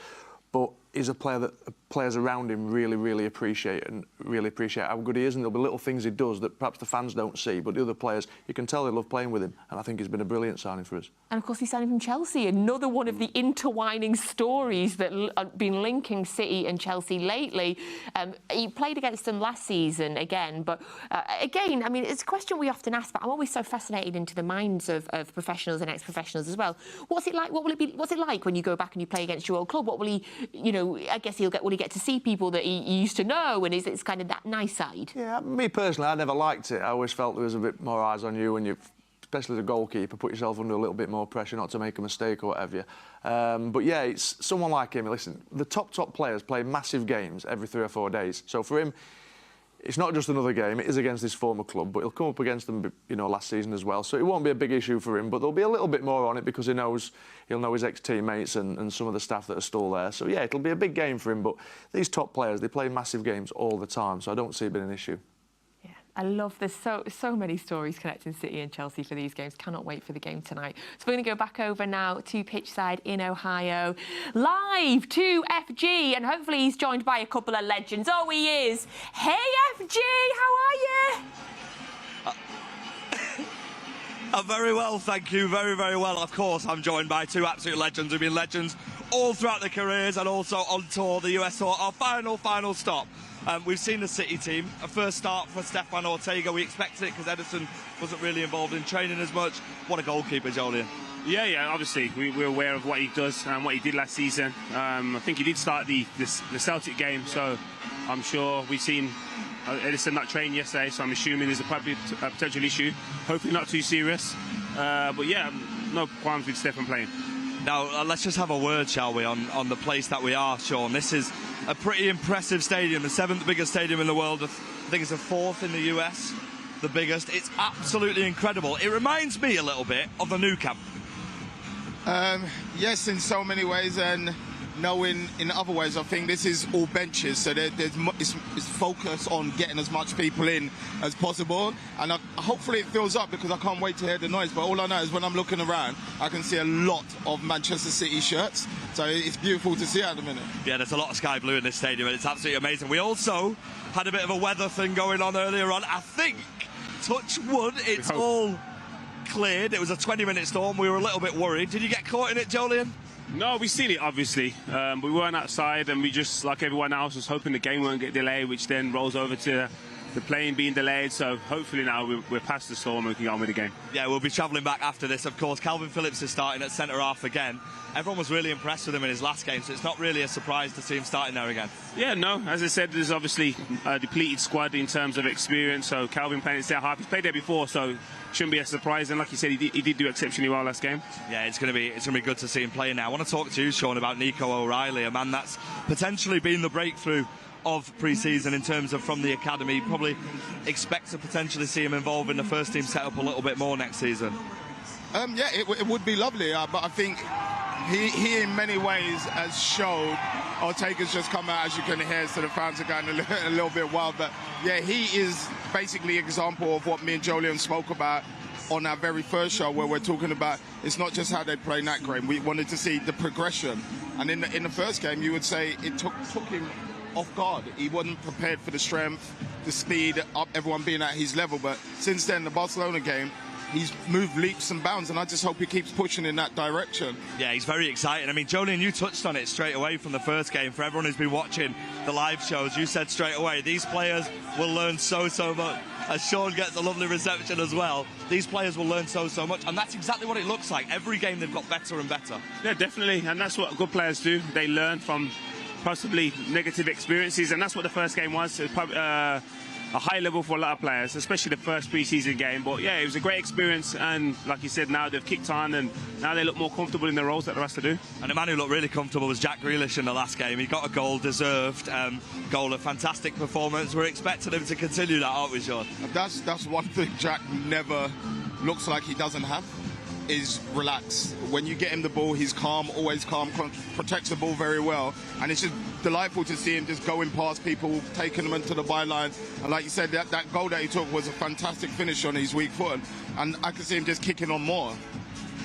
But he's a player that players around him really appreciate how good he is, and there'll be little things he does that perhaps the fans don't see, but the other players, you can tell they love playing with him, and I think he's been a brilliant signing for us. And of course he signed him from Chelsea, another one of the intertwining stories that have been linking City and Chelsea lately. He played against them last season again, but again, I mean, it's a question we often ask, but I'm always so fascinated into the minds of professionals and ex-professionals as well. What's it like? What's it like when you go back and you play against your old club? What will he, you know, I guess will he get to see people that he used to know, and it's kind of that nice side? Yeah, me personally, I never liked it. I always felt there was a bit more eyes on you when you, especially as a goalkeeper, put yourself under a little bit more pressure not to make a mistake or whatever. But yeah, it's someone like him. Listen, the top players play massive games every 3 or 4 days. So for him, it's not just another game. It is against his former club, but he'll come up against them, you know, last season as well. So it won't be a big issue for him, but there'll be a little bit more on it because he'll know his ex-teammates and some of the staff that are still there. So yeah, it'll be a big game for him. But these top players, they play massive games all the time, so I don't see it being an issue. I love there's so many stories connecting City and Chelsea for these games. Cannot wait for the game tonight. So we're going to go back over now to pitchside in Ohio, live to FG, and hopefully he's joined by a couple of legends. Oh, he is. Hey, FG, how are you? I'm very well, thank you. Very well. Of course, I'm joined by two absolute legends who've been legends all throughout their careers and also on tour, the US tour. Our final stop. We've seen the City team. A first start for Stefan Ortega. We expected it because Edison wasn't really involved in training as much. What a goalkeeper, Joleon. Yeah, obviously. We're aware of what he does and what he did last season. I think he did start the Celtic game, so I'm sure we've seen Edison not train yesterday, so I'm assuming there's a potential issue. Hopefully not too serious. But yeah, no qualms with Stefan playing. Now, let's just have a word, shall we, on the place that we are, Sean. This is a pretty impressive stadium, the 7th biggest stadium in the world. I think it's the 4th in the US, the biggest. It's absolutely incredible. It reminds me a little bit of the Nou Camp. Yes, in so many ways, and no, in other ways. I think this is all benches, so it's focused on getting as much people in as possible, and hopefully it fills up, because I can't wait to hear the noise. But all I know is when I'm looking around, I can see a lot of Manchester City shirts, so it's beautiful to see at the minute. Yeah, there's a lot of sky blue in this stadium, and it's absolutely amazing. We also had a bit of a weather thing going on earlier on. I think, touch wood, it's all cleared. It was a 20-minute storm. We were a little bit worried. Did you get caught in it, Joleon? No, we seen it, obviously. We weren't outside, and we just, like everyone else, was hoping the game won't get delayed, which then rolls over to the plane being delayed. So hopefully now we're past the storm and we can get on with the game. Yeah, we'll be travelling back after this, of course. Calvin Phillips is starting at centre-half again. Everyone was really impressed with him in his last game, so it's not really a surprise to see him starting there again. Yeah, no. As I said, there's obviously a depleted squad in terms of experience, so Calvin playing at centre-half. He's played there before, so shouldn't be a surprise, and like you said, he did do exceptionally well last game. Yeah, it's going to be good to see him play now. I want to talk to you, Sean, about Nico O'Reilly, a man that's potentially been the breakthrough of pre-season in terms of from the academy. Probably expect to potentially see him involved in the first team setup a little bit more next season. Yeah, it would be lovely, but I think he in many ways has showed. Ortega's just come out, as you can hear, so the fans are going a little bit wild. But yeah, he is basically an example of what me and Joleon spoke about on our very first show, where we're talking about it's not just how they play that game. We wanted to see the progression, and in the first game, you would say it took him off guard. He wasn't prepared for the strength, the speed, everyone being at his level. But since then, the Barcelona game, he's moved leaps and bounds, and I just hope he keeps pushing in that direction. Yeah, he's very exciting. I mean, Joleon, you touched on it straight away from the first game. For everyone who's been watching the live shows, you said straight away, these players will learn so much. As Sean gets a lovely reception as well, these players will learn so much, and that's exactly what it looks like. Every game they've got better and better. Yeah, definitely, and that's what good players do. They learn from possibly negative experiences, and that's what the first game was. It was probably, a high level for a lot of players, especially the first pre-season game. But yeah, it was a great experience, and like you said, now they've kicked on and now they look more comfortable in their roles that the rest to do. And the man who looked really comfortable was Jack Grealish in the last game. He got a goal, deserved goal, a fantastic performance. We're expecting him to continue that, aren't we, Sean? That's one thing Jack never looks like he doesn't have, is relaxed. When you get him the ball, he's calm, always calm, protects the ball very well, and it's just delightful to see him just going past people, taking them into the byline. And like you said, that goal that he took was a fantastic finish on his weak foot, and I can see him just kicking on more.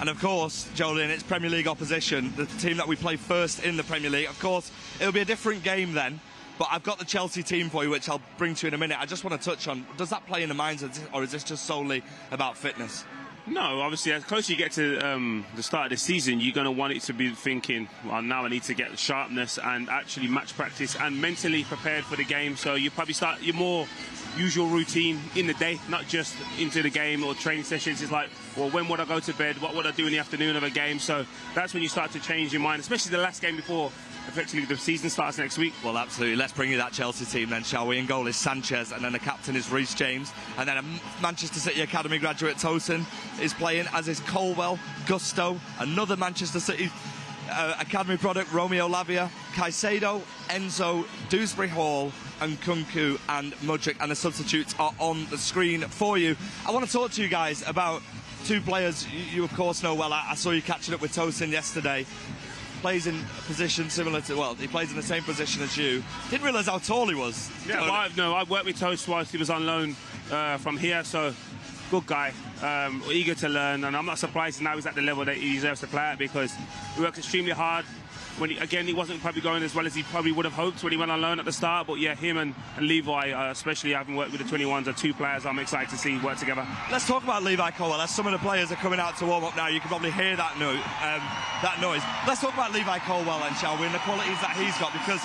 And of course, Joleon, it's Premier League opposition, the team that we play first in the Premier League. Of course, it'll be a different game then, but I've got the Chelsea team for you, which I'll bring to you in a minute. I just want to touch on, does that play in the minds, or is this just solely about fitness? No, obviously, as close you get to the start of the season, you're going to want it to be thinking, well, now I need to get sharpness and actually match practice and mentally prepared for the game. So you probably start your more usual routine in the day, not just into the game or training sessions. It's like, well, when would I go to bed? What would I do in the afternoon of a game? So that's when you start to change your mind, especially the last game before effectively the season starts next week. Well, absolutely. Let's bring you that Chelsea team then, shall we? In goal is Sanchez, and then the captain is Reece James, and then a Manchester City Academy graduate, Tosin, is playing, as is Colwell, Gusto, another Manchester City Academy product, Romeo Lavia, Caicedo, Enzo, Dewsbury Hall, and Kunku and Mudryk, and the substitutes are on the screen for you. I want to talk to you guys about two players you of course know well. I saw you catching up with Tosin yesterday. Plays in a position similar to, well, he plays in the same position as you. Didn't realise how tall he was. Yeah, well, I've worked with Toast whilst he was on loan from here, so good guy, eager to learn, and I'm not surprised now he's at the level that he deserves to play at, because he works extremely hard. When he wasn't probably going as well as he probably would have hoped when he went on loan at the start, but yeah, him and Levi, especially having worked with the 21s, are two players I'm excited to see work together. Let's talk about Levi Colwell. As some of the players are coming out to warm up now, you can probably hear that noise. Let's talk about Levi Colwell then, shall we, and the qualities that he's got, because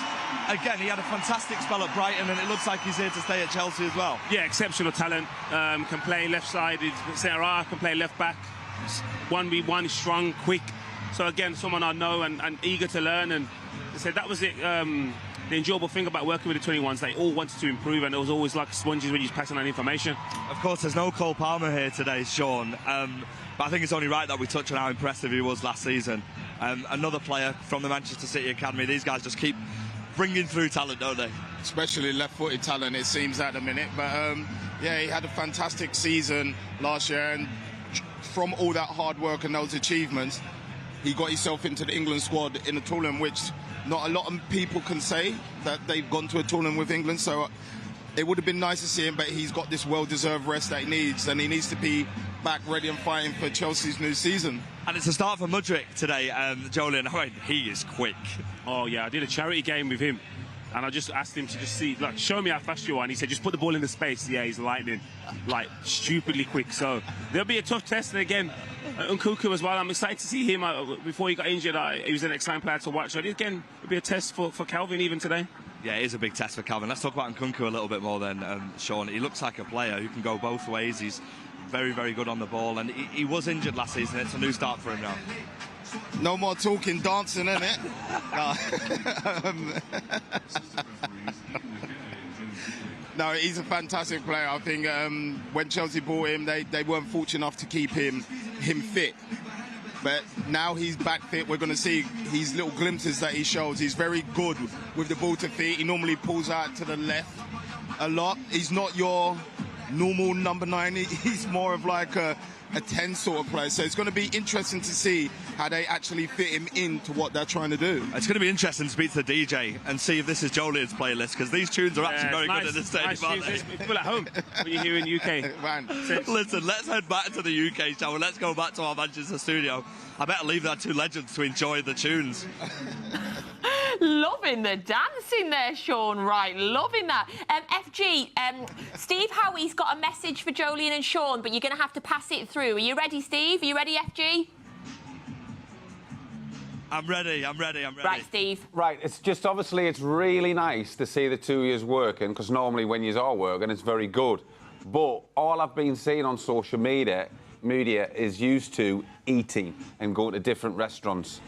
again, he had a fantastic spell at Brighton, and it looks like he's here to stay at Chelsea as well. Yeah, exceptional talent. Can play left side, centre-half, can play left back. 1v1, strong, quick. So again, someone I know and eager to learn, and I said that was it. The enjoyable thing about working with the 21s, they all wanted to improve, and it was always like sponges when you're passing on information. Of course, there's no Cole Palmer here today, Sean, but I think it's only right that we touch on how impressive he was last season. Another player from the Manchester City Academy. These guys just keep bringing through talent, don't they? Especially left-footed talent, it seems, at the minute. But, yeah, he had a fantastic season last year, and from all that hard work and those achievements, he got himself into the England squad in a tournament which not a lot of people can say that they've gone to a tournament with England. So it would have been nice to see him, but he's got this well-deserved rest that he needs, and he needs to be back ready and fighting for Chelsea's new season. And it's a start for Mudryk today, Joleon. I mean, he is quick. Oh, yeah, I did a charity game with him, and I just asked him to just see, like, show me how fast you are, and he said, just put the ball in the space. Yeah, he's lightning, like, stupidly quick. So there'll be a tough test, and again, Nkunku as well. I'm excited to see him. Before he got injured, he was an excellent player to watch. So again, it'll be a test for Calvin even today. Yeah, it is a big test for Calvin. Let's talk about Nkunku a little bit more then, Sean. He looks like a player who can go both ways. He's very, very good on the ball, and he was injured last season. It's a new start for him now. No more talking, dancing, innit? No, he's a fantastic player. I think when Chelsea bought him, they weren't fortunate enough to keep him fit. But now he's back fit. We're going to see his little glimpses that he shows. He's very good with the ball to feet. He normally pulls out to the left a lot. He's not your normal number 9. He's more of like a 10 sort of player. So it's going to be interesting to see how they actually fit him into what they're trying to do. It's going to be interesting to speak to the DJ and see if this is Joleon's playlist, because these tunes are actually very good in this stadium, aren't they? People at home when you're here in the UK. Man. Listen, let's head back to the UK, shall we? Let's go back to our Manchester studio. I better leave that two legends to enjoy the tunes. Loving the dancing there, Sean. Right, loving that. FG, Steve Howey's got a message for Joleon and Sean, but you're going to have to pass it through. Are you ready, Steve? Are you ready, FG? I'm ready. Right, Steve. Right, it's just obviously it's really nice to see the 2 years working, because normally when you are working, it's very good. But all I've been seeing on social media is used to eating and going to different restaurants.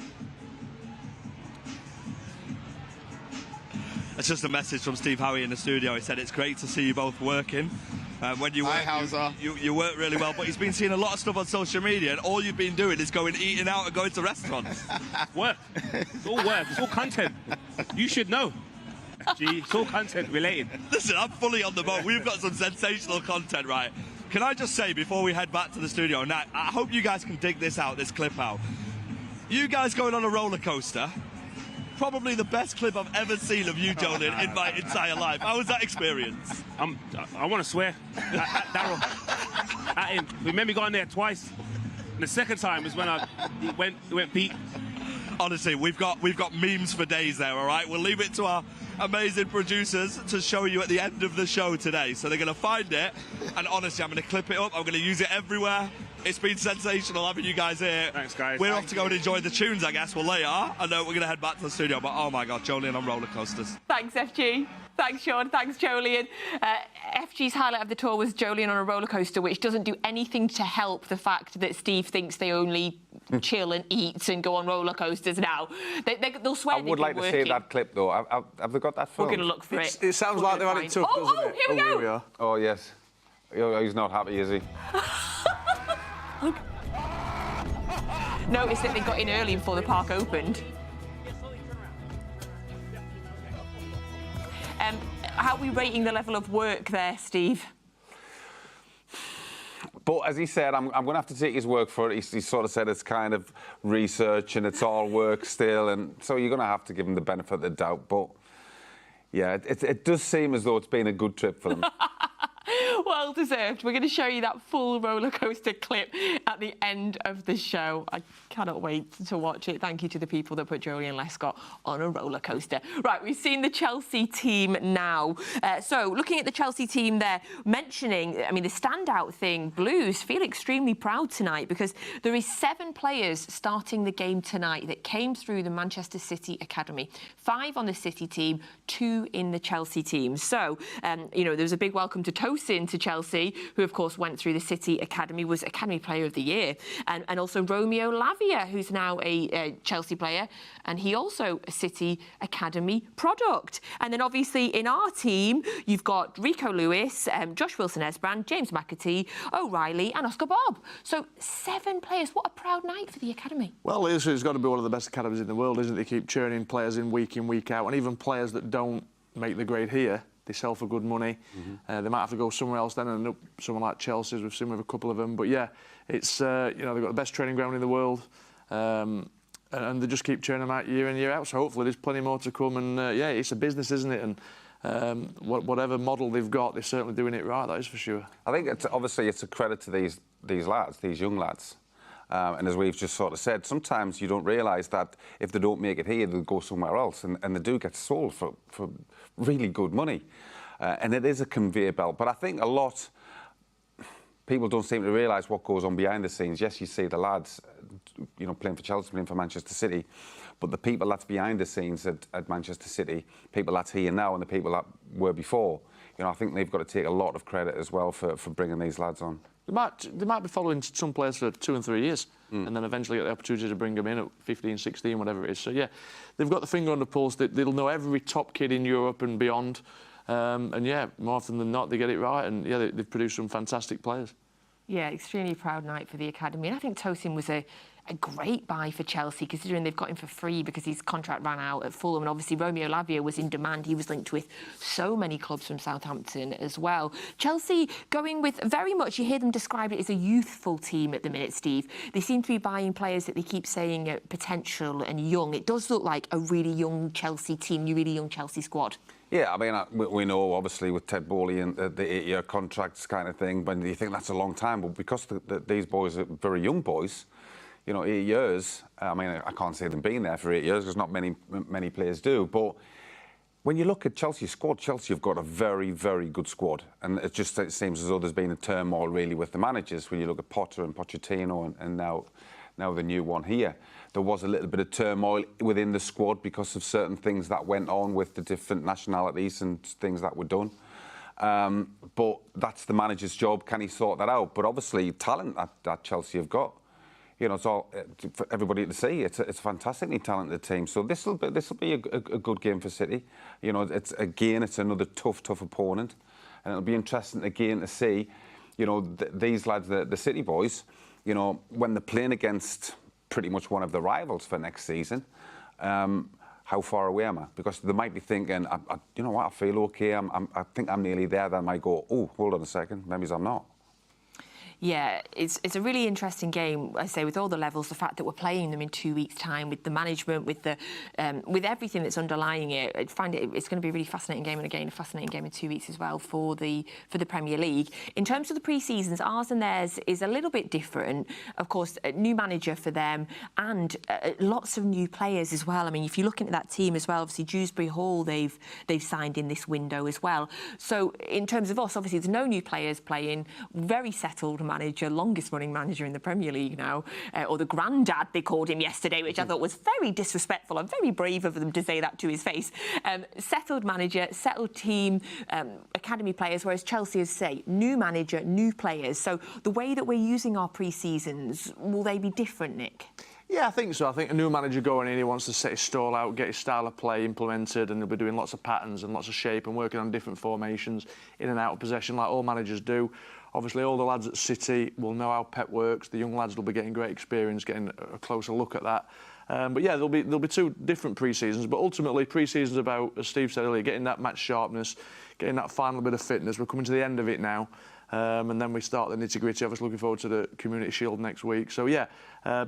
It's just a message from Steve Howey in the studio. He said it's great to see you both working. When you work, you work really well, but he's been seeing a lot of stuff on social media, and all you've been doing is eating out and going to restaurants. Work. It's all work. It's all content. You should know. Gee, it's all content related. Listen, I'm fully on the boat. We've got some sensational content, right? Can I just say, before we head back to the studio, Nat, I hope you guys can dig this clip out. You guys going on a roller coaster. Probably the best clip I've ever seen of you, Joleon, in my entire life. How was that experience? I want to swear at Daryl, at him. We made me go on there twice. And the second time is when it went peak. Honestly, we've got memes for days there, all right? We'll leave it to our amazing producers to show you at the end of the show today. So they're going to find it, and honestly, I'm going to clip it up. I'm going to use it everywhere. It's been sensational having you guys here. Thanks, guys. We're off to go and enjoy the tunes, I guess. Well, later. I know we're going to head back to the studio, but oh my God, Joleon on roller coasters. Thanks, FG. Thanks, Sean. Thanks, Joleon. FG's highlight of the tour was Joleon on a roller coaster, which doesn't do anything to help the fact that Steve thinks they only chill and eat and go on roller coasters now. They'll swear. I would like to see that clip, though. Have they got that film? We're going to look for it. It sounds like they've had it tough, doesn't it? Here we go. Here we are. Oh, yes. He's not happy, is he? Notice that they got in early before the park opened. How are we rating the level of work there, Steve? But as he said, I'm going to have to take his word for it. He sort of said it's kind of research and it's all work still, and so you're going to have to give him the benefit of the doubt. But yeah, it does seem as though it's been a good trip for them. Well deserved. We're going to show you that full roller coaster clip at the end of the show. I cannot wait to watch it. Thank you to the people that put Joleon Lescott on a roller coaster. Right, we've seen the Chelsea team now. So looking at the Chelsea team there, mentioning, I mean, the standout thing, Blues feel extremely proud tonight because there is 7 players starting the game tonight that came through the Manchester City Academy. 5 on the City team, 2 in the Chelsea team. So, you know, there was a big welcome to Tosin to to Chelsea, who of course went through the City Academy, was Academy Player of the Year. And also Romeo Lavia, who's now a Chelsea player, and he also a City Academy product. And then obviously in our team, you've got Rico Lewis, Josh Wilson-Esbrand, James McAtee, O'Reilly and Oscar Bob. So 7 players. What a proud night for the Academy. Well, it's got to be one of the best academies in the world, isn't it? They keep churning players in, week out, and even players that don't make the grade here, they sell for good money. They might have to go somewhere else then, and end up someone like Chelsea's. We've seen with a couple of them. But yeah, it's they've got the best training ground in the world, and they just keep churning them out year in, year out. So hopefully there's plenty more to come. And yeah, it's a business, isn't it? And whatever model they've got, they're certainly doing it right. That is for sure. I think it's a credit to these lads, these young lads. And as we've just sort of said, sometimes you don't realise that if they don't make it here, they'll go somewhere else, and they do get sold for really good money. And it is a conveyor belt. But I think people don't seem to realise what goes on behind the scenes. Yes, you see the lads, playing for Chelsea, playing for Manchester City, but the people that's behind the scenes at Manchester City, people that's here now and the people that were before, I think they've got to take a lot of credit as well for bringing these lads on. They might be following some players for 2 and 3 years and then eventually get the opportunity to bring them in at 15, 16, whatever it is. So, yeah, they've got the finger on the pulse. They'll know every top kid in Europe and beyond. And, yeah, more often than not, they get it right. And, yeah, they've produced some fantastic players. Yeah, extremely proud night for the Academy. And I think Tosin was a great buy for Chelsea, considering they've got him for free because his contract ran out at Fulham. And obviously Romeo Lavia was in demand. He was linked with so many clubs from Southampton as well. Chelsea going with very much, you hear them describe it as a youthful team at the minute, Steve. They seem to be buying players that they keep saying potential and young. It does look like a really young Chelsea team, a really young Chelsea squad. Yeah, I mean, we know, obviously, with Ted Bowley and the 8-year contracts kind of thing, but you think that's a long time. But because these boys are very young boys, 8 years, I mean, I can't say them being there for 8 years because not many players do. But when you look at Chelsea's squad, Chelsea have got a very, very good squad. And it seems as though there's been a turmoil, really, with the managers. When you look at Potter and Pochettino and now the new one here, there was a little bit of turmoil within the squad because of certain things that went on with the different nationalities and things that were done. But that's the manager's job. Can he sort that out? But obviously, talent that Chelsea have got, it's all for everybody to see. It's a fantastically talented team. So this will be a good game for City. It's another tough opponent, and it'll be interesting again to see, these lads, the City boys, when they're playing against pretty much one of the rivals for next season, how far away am I? Because they might be thinking, you know what, I feel okay, I think I'm nearly there. They might go, oh, hold on a second, maybe I'm not. Yeah, it's a really interesting game, I say, with all the levels, the fact that we're playing them in 2 weeks' time, with the management, with everything that's underlying it. I find it's going to be a really fascinating game, and again, a fascinating game in 2 weeks as well for the Premier League. In terms of the pre-seasons, ours and theirs is a little bit different. Of course, a new manager for them and lots of new players as well. I mean, if you're looking at that team as well, obviously Dewsbury Hall they've signed in this window as well. So in terms of us, obviously there's no new players playing, very settled manager, longest running manager in the Premier League now, or the granddad they called him yesterday, which I thought was very disrespectful and very brave of them to say that to his face. Settled manager, settled team, academy players, whereas Chelsea, as I say, new manager, new players. So the way that we're using our pre-seasons, will they be different, Nick? Yeah, I think so. I think a new manager going in, he wants to set his stall out, get his style of play implemented, and he'll be doing lots of patterns and lots of shape and working on different formations in and out of possession like all managers do. Obviously, all the lads at City will know how Pep works. The young lads will be getting great experience, getting a closer look at that. But yeah, there'll be 2 different pre-seasons. But ultimately, pre-season's about, as Steve said earlier, getting that match sharpness, getting that final bit of fitness. We're coming to the end of it now. And then we start the nitty-gritty. Obviously, looking forward to the Community Shield next week. So, yeah,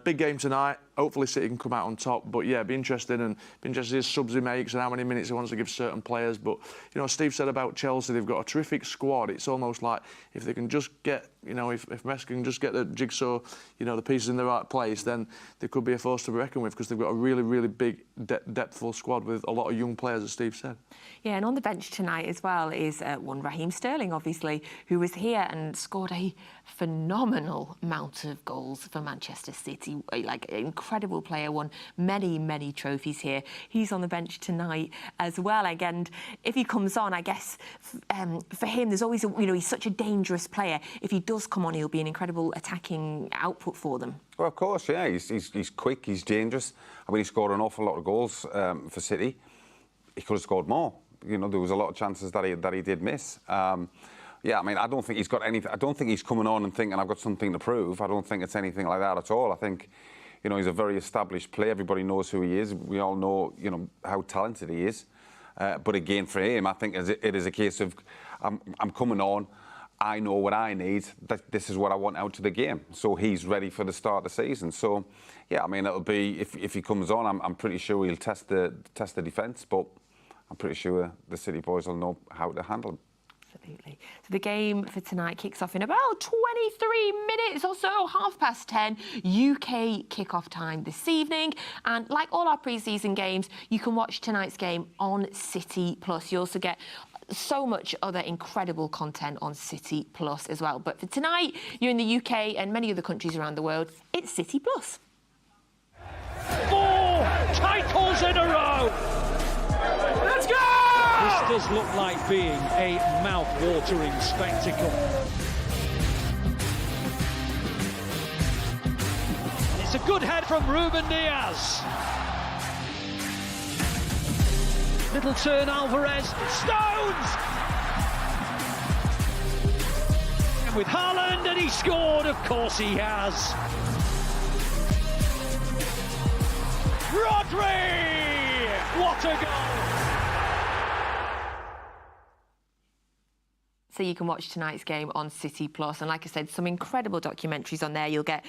big game tonight. Hopefully City can come out on top. But, yeah, be interested to see his subs he makes and how many minutes he wants to give certain players. But, Steve said about Chelsea, they've got a terrific squad. It's almost like if they can just get, if Messi can just get the jigsaw, the pieces in the right place, then they could be a force to be reckoned with because they've got a really big, depthful squad with a lot of young players, as Steve said. Yeah, and on the bench tonight as well, well is one Raheem Sterling, obviously, who was here and scored a phenomenal amount of goals for Manchester City. Like, an incredible player, won many trophies here. He's on the bench tonight as well. And if he comes on, I guess for him, there's always, he's such a dangerous player. If he does come on, he'll be an incredible attacking output for them. Well, of course, yeah. He's quick, he's dangerous. I mean, he scored an awful lot of goals for City. He could have scored more. There was a lot of chances that he did miss. Yeah, I mean, I don't think he's got anything. I don't think he's coming on and thinking I've got something to prove. I don't think it's anything like that at all. I think, he's a very established player. Everybody knows who he is. We all know, how talented he is. But again, for him, I think it is a case of I'm coming on. I know what I need. This is what I want out of the game. So he's ready for the start of the season. So, yeah, I mean, it'll be if he comes on, I'm pretty sure he'll test the defence. But I'm pretty sure the City boys will know how to handle him. Absolutely. So the game for tonight kicks off in about 23 minutes or so, 10:30 UK kick-off time this evening. And like all our pre-season games, you can watch tonight's game on City Plus. You also get so much other incredible content on City Plus as well. But for tonight, you're in the UK and many other countries around the world, it's City Plus. 4 titles in a row! Let's go! This does look like being a mouth-watering spectacle. It's a good head from Ruben Diaz. Little turn, Alvarez, Stones! And with Haaland, and he scored, of course he has. Rodri! What a goal! So you can watch tonight's game on City Plus. And like I said, some incredible documentaries on there. You'll get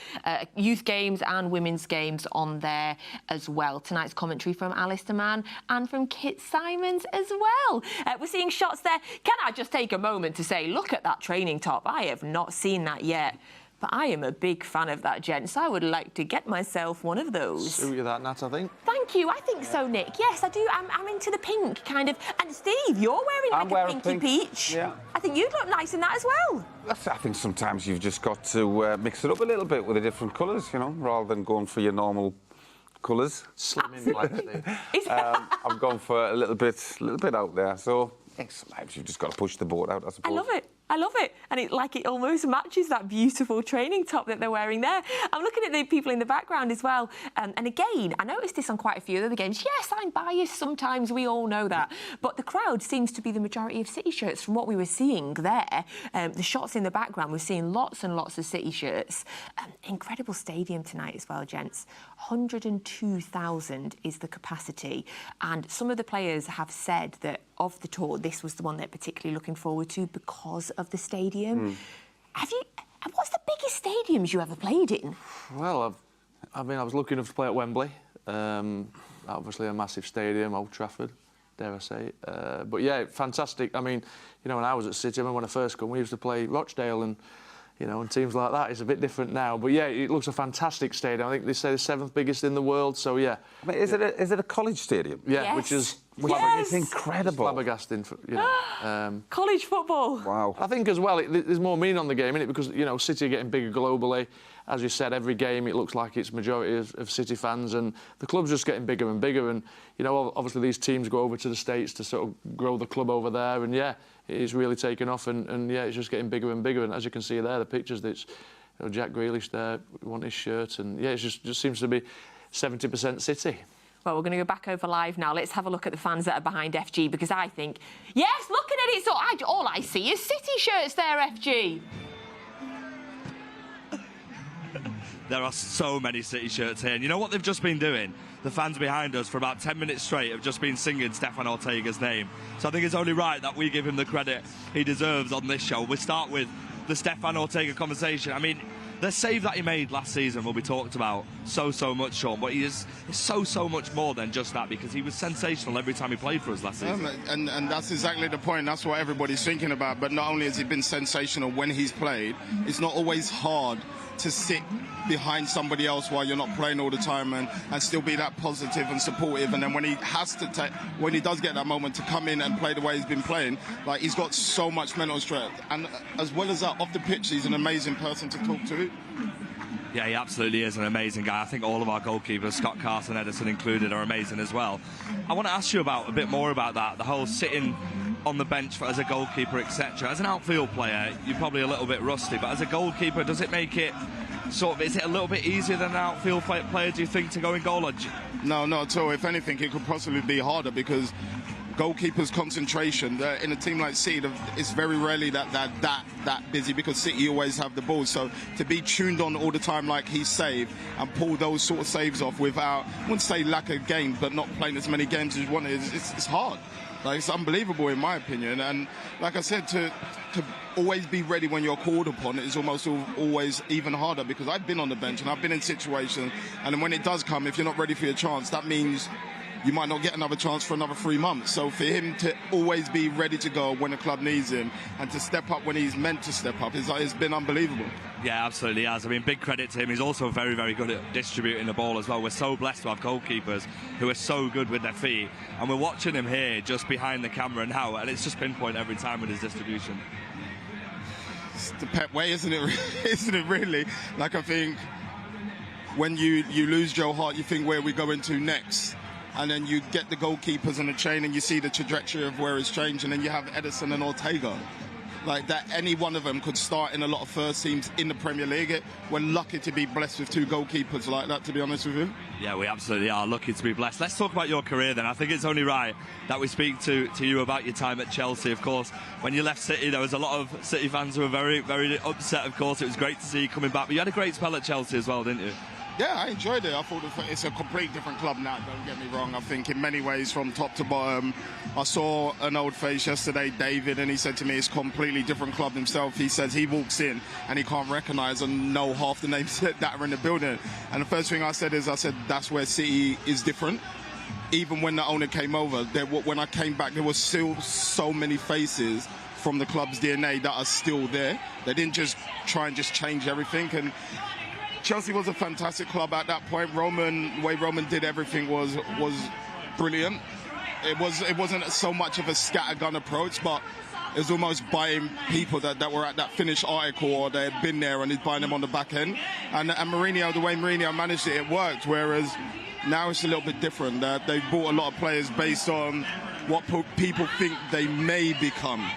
youth games and women's games on there as well. Tonight's commentary from Alistair Mann and from Kit Simons as well. We're seeing shots there. Can I just take a moment to say, look at that training top. I have not seen that yet. But I am a big fan of that, gents. I would like to get myself one of those. Suit you that, Nat, I think. Thank you. I think so, Nick. Yes, I do. I'm into the pink, kind of. And Steve, you're wearing like a pinky peach. Yeah. I think you'd look nice in that as well. I think sometimes you've just got to mix it up a little bit with the different colours, rather than going for your normal colours. Slim in black, Steve. I've gone for a little bit out there. So sometimes you've just got to push the boat out, I suppose. I love it. I love it. And it almost matches that beautiful training top that they're wearing there. I'm looking at the people in the background as well. And again, I noticed this on quite a few of the games. Yes, I'm biased sometimes, we all know that. But the crowd seems to be the majority of City shirts from what we were seeing there. The shots in the background, we're seeing lots and lots of City shirts. Incredible stadium tonight as well, gents. 102,000 is the capacity. And some of the players have said that of the tour, this was the one they're particularly looking forward to because of the stadium. What's the biggest stadiums you ever played in? Well, I was lucky enough to play at Wembley. Obviously a massive stadium, Old Trafford, dare I say. But yeah, fantastic. I mean, when I was at City, I remember when I first came, we used to play Rochdale and and teams like that. It's a bit different now. But yeah, it looks a fantastic stadium. I think they say the 7th biggest in the world, so yeah. I mean, is it a college stadium? Yeah, yes. which is it's incredible. Flabbergasting, College football. Wow. I think as well, there's more meaning on the game, innit? Because, City are getting bigger globally. As you said, every game it looks like it's majority of City fans, and the club's just getting bigger and bigger. And, obviously these teams go over to the States to sort of grow the club over there. And, yeah, it's really taken off. And yeah, it's just getting bigger and bigger. And as you can see there, the pictures, that's Jack Grealish there, want his shirt. And, yeah, it just seems to be 70% City. Well, we're going to go back over live now. Let's have a look at the fans that are behind FG, because I think, yes, looking at it, so all I see is City shirts there, FG. There are so many City shirts here. And you know what they've just been doing? The fans behind us for about 10 minutes straight have just been singing Stefan Ortega's name. So I think it's only right that we give him the credit he deserves on this show. We start with the Stefan Ortega conversation. I mean, the save that he made last season will be talked about so much, Sean, but he is so much more than just that, because he was sensational every time he played for us last season. And that's exactly the point. That's what everybody's thinking about. But not only has he been sensational when he's played, it's not always hard to sit behind somebody else while you're not playing all the time and still be that positive and supportive. And then when he does get that moment to come in and play the way he's been playing, like, he's got so much mental strength. And as well as that, off the pitch, he's an amazing person to talk to. Yeah, he absolutely is an amazing guy. I think all of our goalkeepers, Scott, Carson, Edison included, are amazing as well. I want to ask you a bit more about that, the whole sitting on the bench as a goalkeeper, etc. As an outfield player, you're probably a little bit rusty, but as a goalkeeper, does it make it is it a little bit easier than an outfield player, do you think, to go in goal? No, not at all. If anything, it could possibly be harder because goalkeepers' concentration in a team like City, it's very rarely that busy because City always have the ball. So to be tuned on all the time like he's saved and pull those sort of saves off without, I wouldn't say lack of games, but not playing as many games as you want, it's hard. Like, it's unbelievable in my opinion. And like I said, to always be ready when you're called upon is almost always even harder, because I've been on the bench and I've been in situations, and when it does come, if you're not ready for your chance, that means you might not get another chance for another 3 months. So for him to always be ready to go when the club needs him and to step up when he's meant to step up, it's been unbelievable. Yeah, absolutely has. I mean, big credit to him. He's also very, very good at distributing the ball as well. We're so blessed to have goalkeepers who are so good with their feet. And we're watching him here just behind the camera now, and it's just pinpoint every time with his distribution. It's the Pep way, isn't it? Isn't it really? Like, I think when you lose Joe Hart, you think, where are we going to next? And then you get the goalkeepers on the chain and you see the trajectory of where it's changed, and then you have Edison and Ortega. Like that, any one of them could start in a lot of first teams in the Premier League. We're lucky to be blessed with 2 goalkeepers like that, to be honest with you. Yeah, we absolutely are lucky to be blessed. Let's talk about your career then. I think it's only right that we speak to you about your time at Chelsea. Of course, when you left City, there was a lot of City fans who were very, very upset. Of course, it was great to see you coming back, but you had a great spell at Chelsea as well, didn't you? Yeah, I enjoyed it. I thought it's a completely different club now, don't get me wrong. I think in many ways, from top to bottom, I saw an old face yesterday, David, and he said to me it's a completely different club himself. He says he walks in and he can't recognise and know half the names that are in the building. And the first thing I said that's where City is different. Even when the owner came over, when I came back, there were still so many faces from the club's DNA that are still there. They didn't just try and just change everything. And Chelsea was a fantastic club at that point. The way Roman did everything was brilliant. It wasn't so much of a scattergun approach, but it was almost buying people that were at that finished article or they had been there, and he's buying them on the back end. And Mourinho, the way Mourinho managed it worked, whereas now it's a little bit different. They've bought a lot of players based on what people think they may become.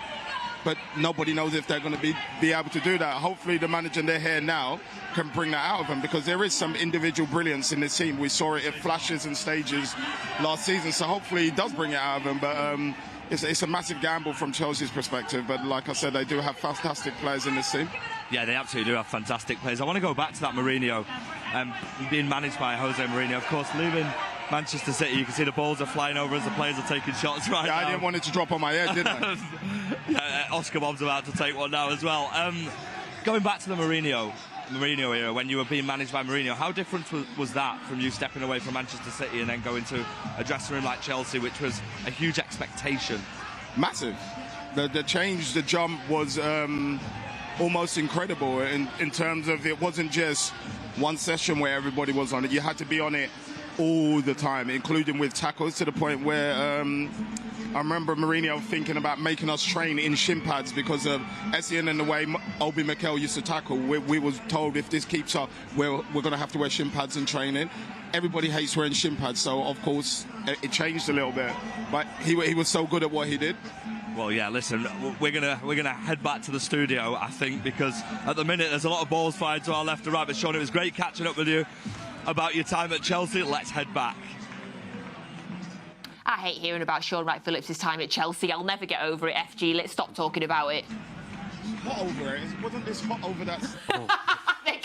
But nobody knows if they're going to be able to do that. Hopefully the manager they're here now can bring that out of them, because there is some individual brilliance in this team. We saw it at flashes and stages last season, so hopefully he does bring it out of them. But it's a massive gamble from Chelsea's perspective. But like I said, they do have fantastic players in this team. Yeah, they absolutely do have fantastic players. I want to go back to that Mourinho, being managed by Jose Mourinho. Of course, leaving Manchester City, you can see the balls are flying over as the players are taking shots right now. I didn't want it to drop on my head, did I? Yeah, Oscar Bob's about to take one now as well. Going back to the Mourinho era, when you were being managed by Mourinho, how different was that from you stepping away from Manchester City and then going to a dressing room like Chelsea, which was a huge expectation? Massive. The change, the jump was almost incredible in terms of, it wasn't just one session where everybody was on it. You had to be on it all the time, including with tackles, to the point where I remember Mourinho thinking about making us train in shin pads because of Essien and the way Obi Mikel used to tackle. We was told if this keeps up, we're going to have to wear shin pads in training. Everybody hates wearing shin pads, so of course it changed a little bit. But he was so good at what he did. Well, yeah, listen, we're gonna head back to the studio, I think, because at the minute there's a lot of balls fired to our left and right. But Sean, it was great catching up with you about your time at Chelsea. Let's head back. I hate hearing about Sean Wright-Phillips' time at Chelsea. I'll never get over it, FG. Let's stop talking about it. Hot over it. Wasn't this hot over that?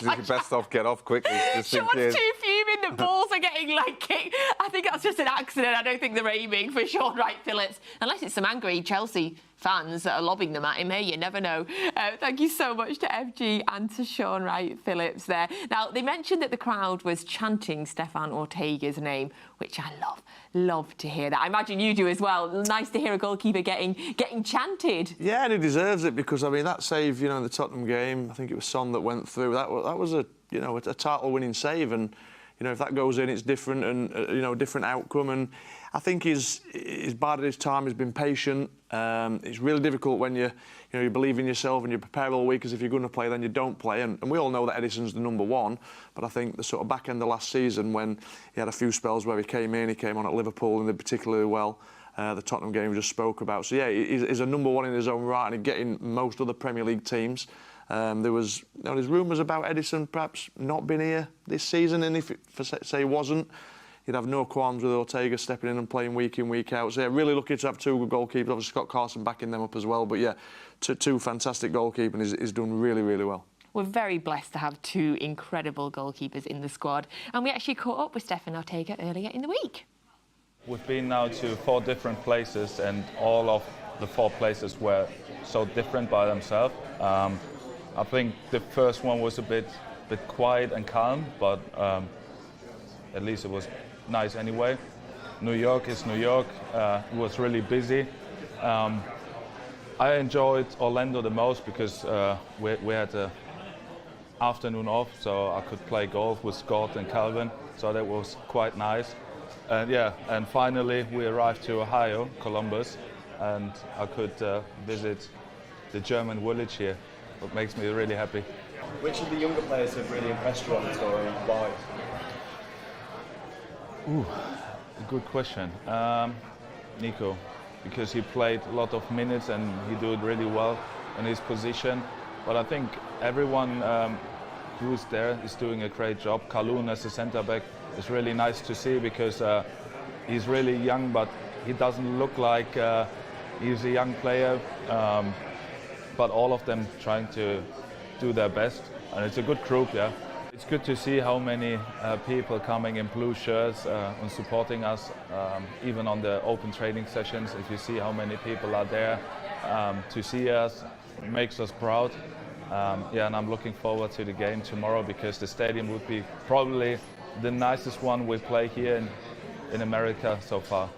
You best off get off quickly. Sean's too fuming The balls are getting leg kicked. I think that's just an accident. I don't think they're aiming for Sean Wright-Phillips. Unless it's some angry Chelsea fans that are lobbing them at him. Hey, you never know. Thank you so much to FG and to Sean Wright-Phillips there. Now, they mentioned that the crowd was chanting Stefan Ortega's name, which I love to hear that. I imagine you do as well. Nice to hear a goalkeeper getting chanted. Yeah, and he deserves it because, I mean, that save, in the Tottenham game, I think it was Son that went through. That was a title-winning save, and if that goes in, it's different and a different outcome. And I think he's bided his time. He's been patient. It's really difficult when you believe in yourself and you prepare all week as if you're going to play, then you don't play. And we all know that Edison's the number one. But I think the sort of back end of last season, when he had a few spells where he came on at Liverpool and did particularly well. The Tottenham game we just spoke about. So yeah, he's a number one in his own right, and he's getting most other Premier League teams. There's rumours about Edison perhaps not being here this season, and if say he wasn't, you'd have no qualms with Ortega stepping in and playing week in, week out. So yeah, really lucky to have two good goalkeepers. Obviously Scott Carson backing them up as well. But yeah, two fantastic goalkeepers. He's done really, really well. We're very blessed to have two incredible goalkeepers in the squad, and we actually caught up with Stefan Ortega earlier in the week. We've been now to 4 different places, and all of the 4 places were so different by themselves. I think the first one was a bit quiet and calm, but at least it was nice anyway. New York is New York. It was really busy. I enjoyed Orlando the most because we had the afternoon off, so I could play golf with Scott and Calvin, so that was quite nice. And finally we arrived to Ohio, Columbus, and I could visit the German village here. What makes me really happy. Which of the younger players have really impressed you on the tour and why? Good question. Nico, because he played a lot of minutes and he did really well in his position. But I think everyone who's there is doing a great job. Kalun as a centre back is really nice to see because he's really young, but he doesn't look like he's a young player. But all of them trying to do their best, and it's a good group, yeah. It's good to see how many people coming in blue shirts and supporting us, even on the open training sessions. If you see how many people are there to see us, it makes us proud. And I'm looking forward to the game tomorrow because the stadium would be probably the nicest one we play here in America so far.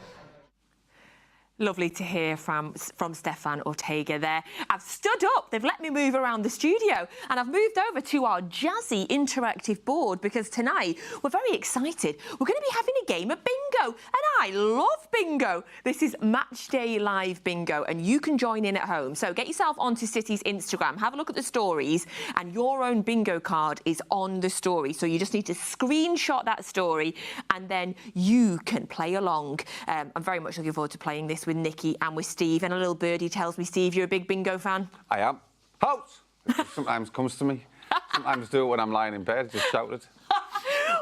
Lovely to hear from Stefan Ortega there. I've stood up, they've let me move around the studio, and I've moved over to our jazzy interactive board because tonight we're very excited. We're going to be having a game of bingo, and I love bingo. This is Matchday Live Bingo, and you can join in at home. So get yourself onto City's Instagram, have a look at the stories, and your own bingo card is on the story. So you just need to screenshot that story, and then you can play along. I'm very much looking forward to playing this with Nicky and with Steve, and a little birdie tells me, Steve, you're a big bingo fan? I am. House! Sometimes comes to me. Sometimes do it when I'm lying in bed, just shout it.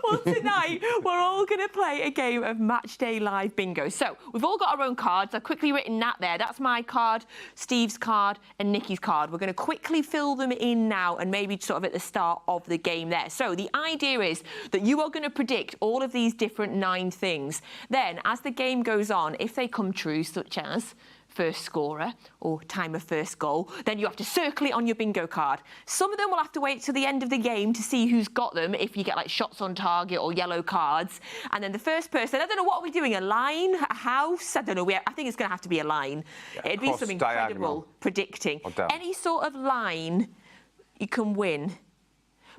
Well, tonight we're all going to play a game of Matchday Live Bingo. So we've all got our own cards. I've quickly written Nat there. That's my card, Steve's card and Nicky's card. We're going to quickly fill them in now and maybe sort of at the start of the game there. So the idea is that you are going to predict all of these different 9 things. Then as the game goes on, if they come true, such as first scorer or time of first goal, then you have to circle it on your bingo card. Some of them will have to wait till the end of the game to see who's got them, if you get like shots on target or yellow cards. And then the first person, I don't know, what are we doing, a line, a house? I don't know, I think it's going to have to be a line. Yeah, it'd be some incredible predicting. Any sort of line you can win.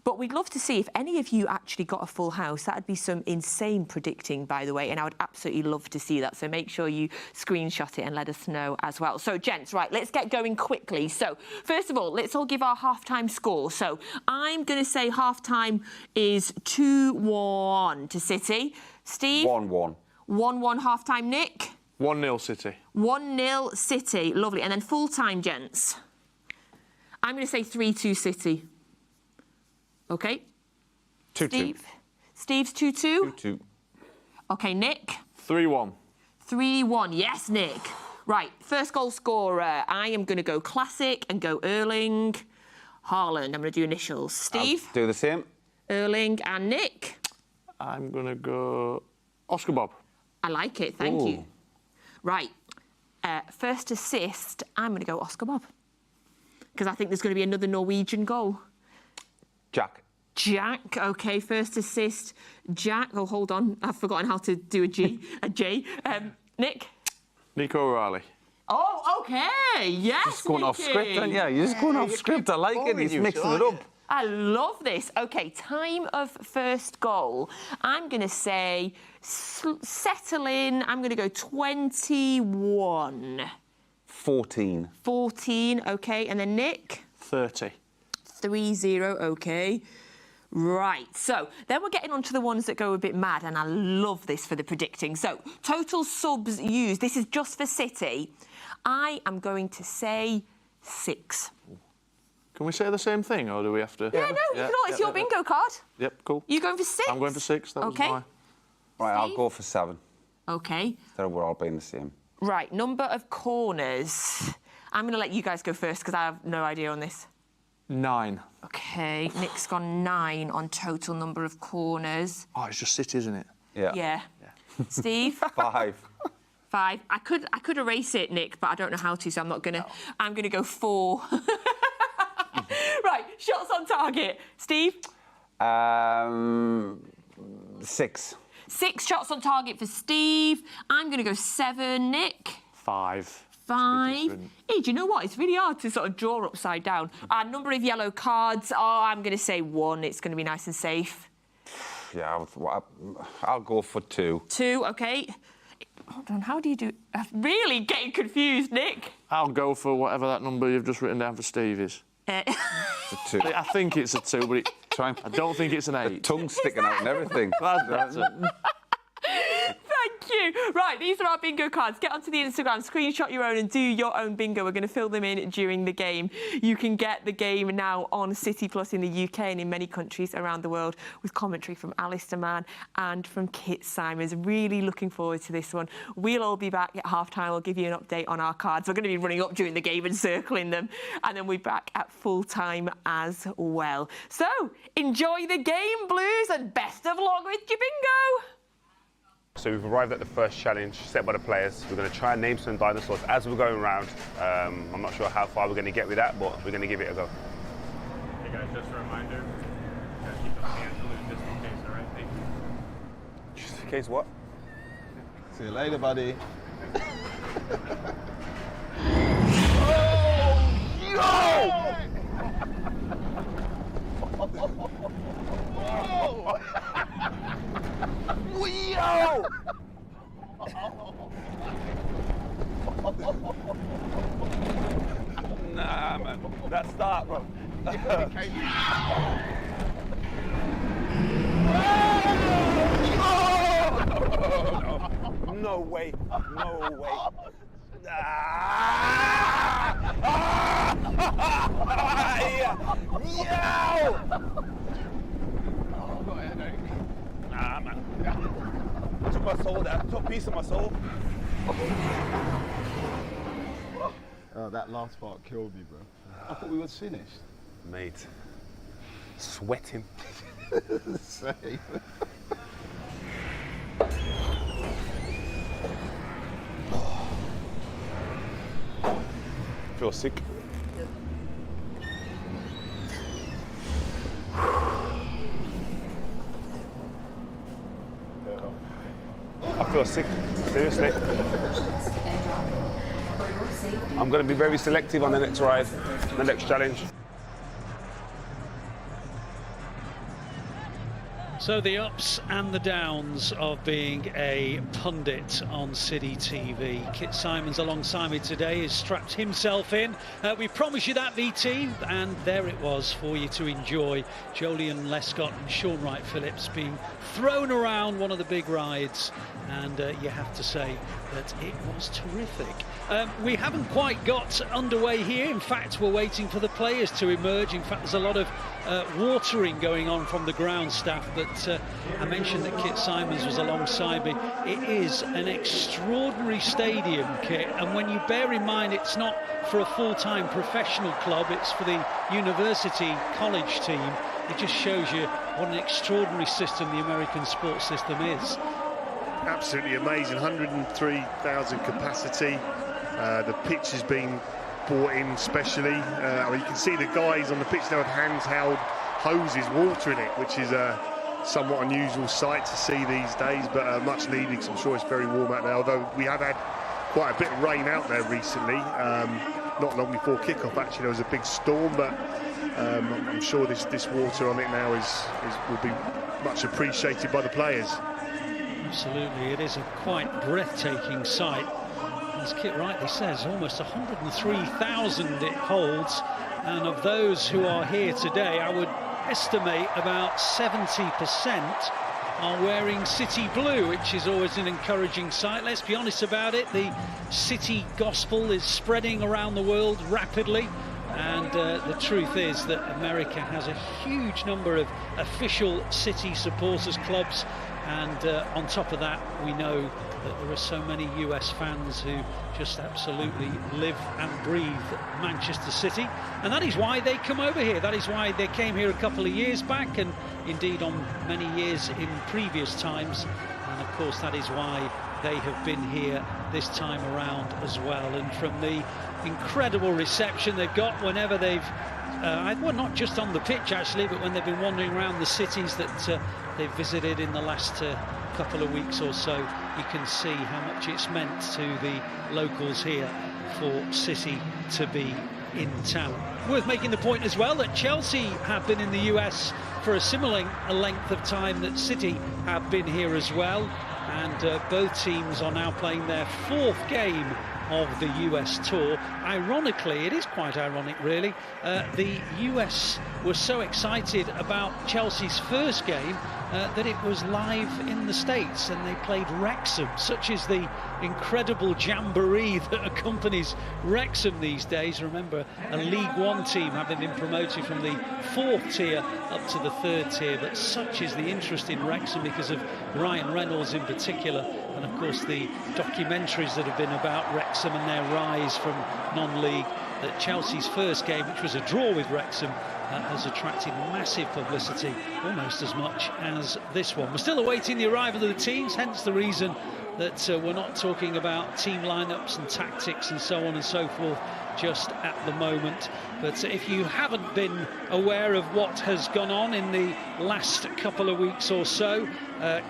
But we'd love to see if any of you actually got a full house. That'd be some insane predicting, by the way, and I would absolutely love to see that. So make sure you screenshot it and let us know as well. So, gents, right, let's get going quickly. So, first of all, let's all give our half-time score. So, I'm going to say half-time is 2-1 to City. Steve? 1-1. 1-1 half-time, Nick? 1-0 City. 1-0 City. Lovely. And then full-time, gents? I'm going to say 3-2 City. OK. 2-2. Steve? Steve's 2-2? 2-2. OK, Nick? 3-1. 3-1. Yes, Nick. Right, first goal scorer. I am going to go classic and go Erling Haaland. I'm going to do initials. Steve? I'll do the same. Erling and Nick? I'm going to go Oscar Bob. I like it, thank you. Right, first assist, I'm going to go Oscar Bob. Because I think there's going to be another Norwegian goal. Jack. Jack, OK, first assist. Jack, oh, hold on, I've forgotten how to do a J. Nick? Nico O'Reilly. Oh, OK, yes, Just going off Nicky. script, aren't you? You're just going off script. I like it. He's mixing it up. I love this. OK, time of first goal. I'm going to say, settle in, I'm going to go 21. 14. 14, OK. And then Nick? 30. 30, OK. Right, so then we're getting on to the ones that go a bit mad, and I love this for the predicting. So, total subs used, this is just for City. I am going to say 6. Can we say the same thing, or do we have to... Yeah, no, it's your bingo card. Yep, cool. You going for 6? I'm going for 6, that was my... Right, I'll go for 7. OK. So we're all being the same. Right, number of corners. I'm going to let you guys go first, because I have no idea on this. 9. OK, Nick's gone 9 on total number of corners. Oh, it's just City, isn't it? Yeah. Steve? 5. 5. I could erase it, Nick, but I don't know how to, so I'm not going to. No. I'm going to go 4. Right, shots on target. Steve? 6. 6 shots on target for Steve. I'm going to go 7. Nick? 5. 5. Hey, do you know what? It's really hard to sort of draw upside down. Number of yellow cards. Oh, I'm going to say 1. It's going to be nice and safe. Yeah, I'll go for 2. 2, OK. Hold on, how do you do... I'm really getting confused, Nick. I'll go for whatever that number you've just written down for Steve is. It's a 2. I think it's a 2, but I don't think it's an 8. The tongue sticking out and everything. That's better. Thank you. Right, these are our bingo cards. Get onto the Instagram, screenshot your own and do your own bingo. We're going to fill them in during the game. You can get the game now on City Plus in the UK and in many countries around the world with commentary from Alistair Mann and from Kit Simons. Really looking forward to this one. We'll all be back at half-time. We'll give you an update on our cards. We're going to be running up during the game and circling them. And then we're back at full-time as well. So, enjoy the game, Blues, and best of luck with your bingo. So we've arrived at the first challenge set by the players. We're going to try and name some dinosaurs as we're going around. I'm not sure how far we're going to get with that, but we're going to give it a go. Hey guys, just a reminder, you gotta keep the hands glued just in case, all right? Thank you. Just in case what? See you later, buddy. Wee-oh! Nah, man. That's dark, bro. No way. No way. Nah, man. I took my soul there. I took a piece of my soul. Oh, that last part killed me, bro. I thought we was finished. Mate, sweating. Same. Feel sick. I feel sick, seriously. I'm going to be very selective on the next ride, the next challenge. So the ups and the downs of being a pundit on City TV. Kit Simons alongside me today has strapped himself in. We promised you that, VT, and there it was for you to enjoy. Joleon Lescott and Sean Wright-Phillips being thrown around one of the big rides, and you have to say that it was terrific. We haven't quite got underway here. In fact, we're waiting for the players to emerge. In fact, there's a lot of watering going on from the ground staff, but I mentioned that Kit Simons was alongside me. It is an extraordinary stadium, Kit, and when you bear in mind it's not for a full-time professional club, it's for the university college team. it just shows you what an extraordinary system the American sports system is. Absolutely amazing, 103,000 capacity. The pitch has been brought in specially. I mean, you can see the guys on the pitch now with handheld hoses watering it, which is a somewhat unusual sight to see these days, but much needed, because I'm sure it's very warm out there, although we have had quite a bit of rain out there recently. Not long before kickoff, actually, there was a big storm, but I'm sure this water on it now will be much appreciated by the players. Absolutely, it is a quite breathtaking sight. As Kit rightly says, almost 103,000 it holds, and of those who are here today, I would estimate about 70% are wearing City blue, which is always an encouraging sight. Let's be honest about it, the City gospel is spreading around the world rapidly, and the truth is that America has a huge number of official City supporters clubs, and on top of that, we know that there are so many US fans who just absolutely live and breathe Manchester City, and that is why they come over here. That is why they came here a couple of years back, and indeed on many years in previous times, and of course that is why they have been here this time around as well. And from the incredible reception they've got whenever they've well, not just on the pitch actually, but when they've been wandering around the cities that they've visited in the last couple of weeks or so, you can see how much it's meant to the locals here for City to be in town. Worth making the point as well that Chelsea have been in the US for a similar length of time that City have been here as well, and both teams are now playing their 4th game of the US tour. Ironically, it is quite ironic really, the US were so excited about Chelsea's first game that it was live in the States, and they played Wrexham. Such is the incredible jamboree that accompanies Wrexham these days. Remember, a League One team having been promoted from the 4th tier up to the 3rd tier, but such is the interest in Wrexham because of Ryan Reynolds in particular, and of course the documentaries that have been about Wrexham and their rise from non-league. That Chelsea's first game, which was a draw with Wrexham, has attracted massive publicity, almost as much as this one. We're still awaiting the arrival of the teams, hence the reason that we're not talking about team lineups and tactics and so on and so forth just at the moment. But if you haven't been aware of what has gone on in the last couple of weeks or so,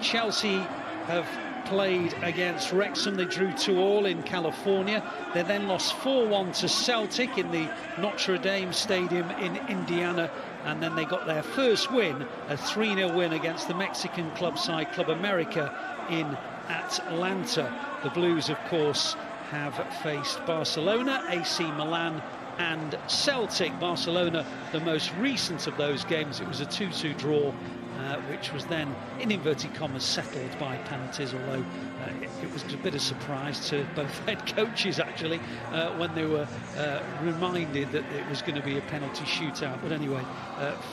Chelsea have played against Wrexham. They drew 2-2 in California. They then lost 4-1 to Celtic in the Notre Dame Stadium in Indiana, and then they got their first win, a 3-0 win against the Mexican club side Club America in Atlanta. The Blues, of course, have faced Barcelona, AC Milan and Celtic. Barcelona, the most recent of those games. It was a 2-2 draw, which was then, in inverted commas, settled by penalties, although it was a bit of surprise to both head coaches, actually, when they were reminded that it was going to be a penalty shootout. But anyway,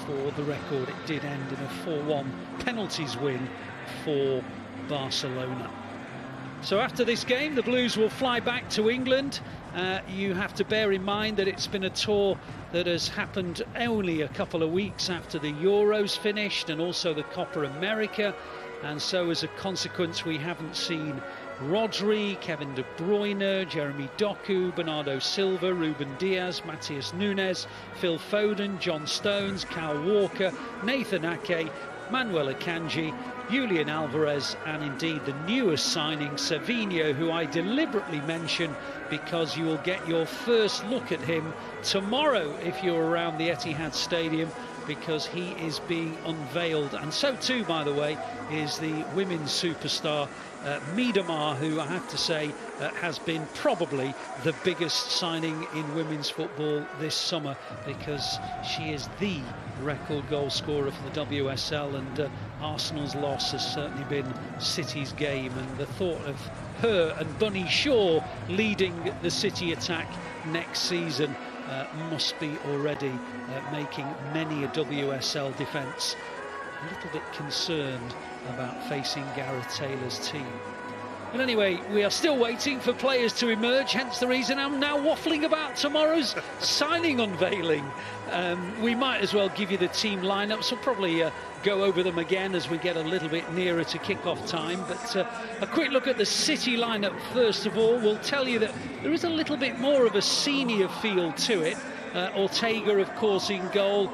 for the record, it did end in a 4-1 penalties win for Barcelona. So after this game, the Blues will fly back to England. You have to bear in mind that it's been a tour that has happened only a couple of weeks after the Euros finished, and also the Copa America, and so as a consequence we haven't seen Rodri, Kevin De Bruyne, Jeremy Doku, Bernardo Silva, Ruben Diaz, Matheus Nunes, Phil Foden, John Stones, Kyle Walker, Nathan Ake, Manuel Akanji, Julian Alvarez, and indeed the newest signing, Savinho, who I deliberately mention because you will get your first look at him tomorrow if you're around the Etihad Stadium, because he is being unveiled. And so too, by the way, is the women's superstar Miedema, who I have to say has been probably the biggest signing in women's football this summer, because she is the record goal scorer for the WSL, and Arsenal's loss has certainly been City's game, and the thought of her and Bunny Shaw leading the City attack next season must be already making many a WSL defence a little bit concerned about facing Gareth Taylor's team. But anyway, we are still waiting for players to emerge, hence the reason I'm now waffling about tomorrow's signing unveiling. We might as well give you the team lineups. We'll probably go over them again as we get a little bit nearer to kick-off time. But a quick look at the City lineup first of all will tell you that there is a little bit more of a senior feel to it. Ortega, of course, in goal.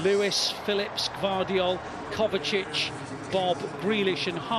Lewis, Phillips, Gvardiol, Kovacic, Bob, Grealish and Hart.